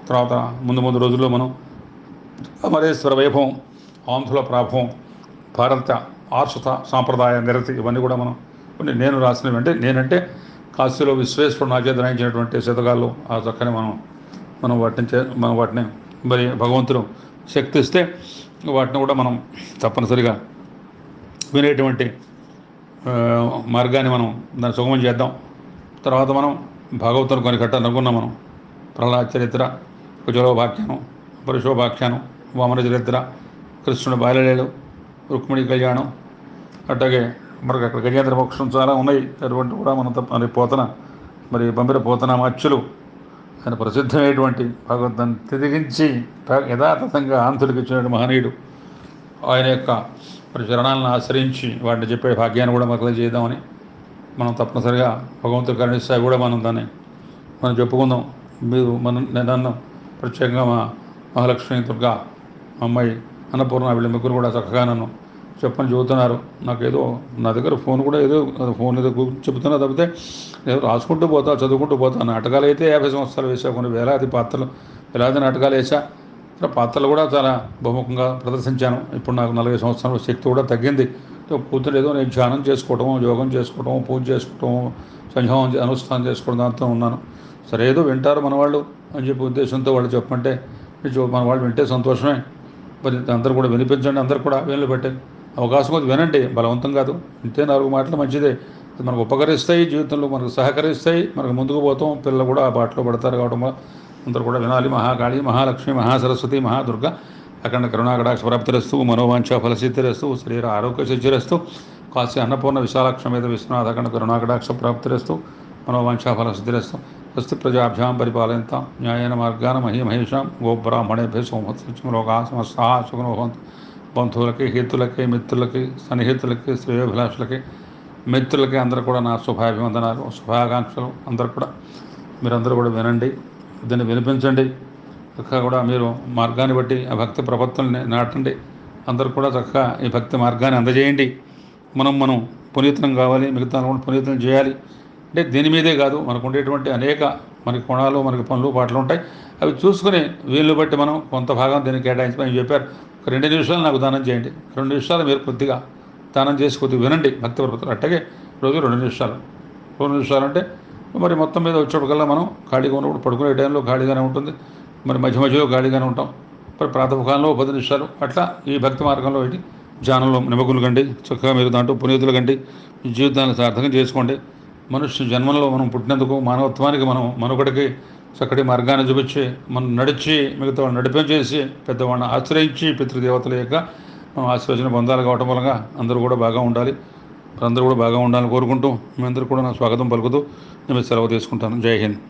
తర్వాత ముందు రోజుల్లో మనం అమరేశ్వర వైభవం, ఆంధ్రుల ప్రాభవం, భారత ఆర్షత సాంప్రదాయ నిరతి ఇవన్నీ కూడా మనం కొన్ని నేను రాసినవి. అంటే నేనంటే కాశీలో విశ్వేశ్వరుడు నా చేత రాయించినటువంటి శతకాలు ఆ చక్కని మనం వాటిని మరి భగవంతుడు శక్తి ఇస్తే వాటిని కూడా మనం తప్పనిసరిగా వినేటువంటి మార్గాన్ని మనం దాన్ని సుగమం చేద్దాం. తర్వాత మనం భాగవతుని కొన్ని కట్టాలి అనుకున్నాం. మనం ప్రహ్లాద చరిత్ర, కుజలోపాఖ్యానం, పరుషోపాఖ్యానం, వామన చరిత్ర, కృష్ణుడు బాల్యలీలు, రుక్మిణి కళ్యాణం, అట్లాగే మనకు అక్కడ గజేంద్ర మోక్షం చాలా ఉన్నాయి. అటువంటి కూడా మనం తప్ప పోతన మరి పంపిన పోతన మచ్చులు ఆయన ప్రసిద్ధమైనటువంటి భగవంతుని తిరిగించి యథాతథంగా ఆంధ్రుడికి ఇచ్చిన మహనీయుడు. ఆయన యొక్క మరి చరణాలను ఆశ్రయించి వాటిని చెప్పే భాగ్యాన్ని కూడా మనకు చేద్దామని మనం తప్పనిసరిగా భగవంతుడు కరుణిస్తాయి కూడా మనం చెప్పుకుందాం. మీరు నన్ను ప్రత్యేకంగా మా మహాలక్ష్మి, దుర్గా, అమ్మాయి అన్నపూర్ణ వీళ్ళ ముగ్గురు కూడా చక్కగా నన్ను చెప్పని చెబుతున్నారు. నాకేదో నా దగ్గర ఫోన్ కూడా ఫోన్ ఏదో చెబుతున్నా తప్పితే ఏదో రాసుకుంటూ పోతా, చదువుకుంటూ పోతా. నాటకాలు అయితే 50 సంవత్సరాలు వేసా, కొన్ని వేలాది నాటకాలు వేసా. పాత్రలు కూడా చాలా బహుముఖంగా ప్రదర్శించాను. ఇప్పుడు నాకు 40 సంవత్సరాల శక్తి కూడా తగ్గింది. కూతురు ఏదో నేను ధ్యానం చేసుకోవటము, యోగం చేసుకోవటము, పూజ చేసుకోవటము, సంధ్యావం అనుష్ఠానం చేసుకోవడం దాంతో ఉన్నాను. సరే ఏదో వింటారు మన వాళ్ళు అని చెప్పి ఉద్దేశంతో వాళ్ళు చెప్పమంటే మన వాళ్ళు వింటే సంతోషమే. మరి అందరూ కూడా వినిపించండి, అందరూ కూడా వీళ్ళు పెట్టండి, అవకాశం కొద్ది వినండి, బలవంతం కాదు. వింటే 4 మాటలు మంచిదే, అది మనకు ఉపకరిస్తాయి, జీవితంలో మనకు సహకరిస్తాయి, మనకు ముందుకు పోతాం. పిల్లలు కూడా ఆ బాటలో పడతారు. కావడం వల్ల అందరూ కూడా వినాలి. మహాకాళి, మహాలక్ష్మి, మహాసరస్వతి, మహాదుర్గ అఖండ కరుణాకటాక్ష ప్రాప్తిరస్తు, మనోవాంఛ ఫలసిద్ధిరస్తు, శరీర ఆరోగ్య సిద్ధిరస్తు, కాశీ అన్నపూర్ణ విశాలాక్ష మీద విశ్వనాథ అఖండ కరుణాకటాక్ష ప్రాప్తిరస్తు, మనోవాంఛ ఫలసిద్ధిరస్తు. స్వస్తి ప్రజాభ్యాం పరిపాలయంతాం న్యాయేన మార్గాన మహీమహేషాం గోబ్రాహ్మణేభ్య సోమత్సత్యం లోకా సమస్తా సుఖనో భవంతు. బంధువులకి, హితులకి, మిత్రులకి, సన్నిహితులకి, శ్రేయోభిలాషులకి, మిత్రులకి అందరూ కూడా నా శుభాభివందనాలు, శుభాకాంక్షలు. అందరూ కూడా మీరందరూ కూడా వినండి, దీన్ని వినిపించండి. చక్కగా కూడా మీరు మార్గాన్ని బట్టి ఆ భక్తి ప్రపత్తుల్ని నాటండి. అందరూ కూడా చక్కగా ఈ భక్తి మార్గాన్ని అందజేయండి. మనం పునీతం కావాలి, మిగతా కూడా పునీతం చేయాలి. అంటే దీని మీదే కాదు, మనకు ఉండేటువంటి అనేక మనకి కోణాలు, మనకి పనులు పాటలు ఉంటాయి. అవి చూసుకుని వీళ్ళని బట్టి మనం కొంత భాగం దీనికి కేటాయించమని చెప్పారు. ఒక 2 నిమిషాలు నాకు దానం చేయండి, 2 నిమిషాలు మీరు కొద్దిగా దానం చేసి కొద్దిగా వినండి భక్తి ప్రవృత్తులు. అట్టగే రోజు 2 నిమిషాలు, 2 నిమిషాలు అంటే మరి మొత్తం మీద వచ్చేప్పటికల్లా మనం ఖాళీగా ఉన్నప్పుడు పడుకునే టైంలో ఖాళీగానే ఉంటుంది, మరి మధ్య మధ్యలో ఖాళీగానే ఉంటాం. మరి ప్రాతకాలంలో 10 నిమిషాలు అట్లా ఈ భక్తి మార్గంలో వెళ్ళి ధ్యానంలో నిమగ్నులు కండి. చక్కగా మీరు దాంట్లో పునీతులు కండి, మీ జీవితాన్ని సార్థకం చేసుకోండి. మనుష్య జన్మలో మనం పుట్టినందుకు మానవత్వానికి మనం మనుగడకి చక్కటి మార్గాన్ని చూపించి మనం నడిచి మిగతా వాళ్ళు నడిపించేసి పెద్దవాళ్ళని ఆశ్రయించి పితృదేవతల యొక్క ఆశీర్వచన పొందాలి. కావటం వలన అందరూ కూడా బాగా ఉండాలి, అందరూ కూడా బాగా ఉండాలని కోరుకుంటూ మీ అందరూ కూడా నా స్వాగతం పలుకుతూ నేను సెలవు తీసుకుంటాను. జై హింద్.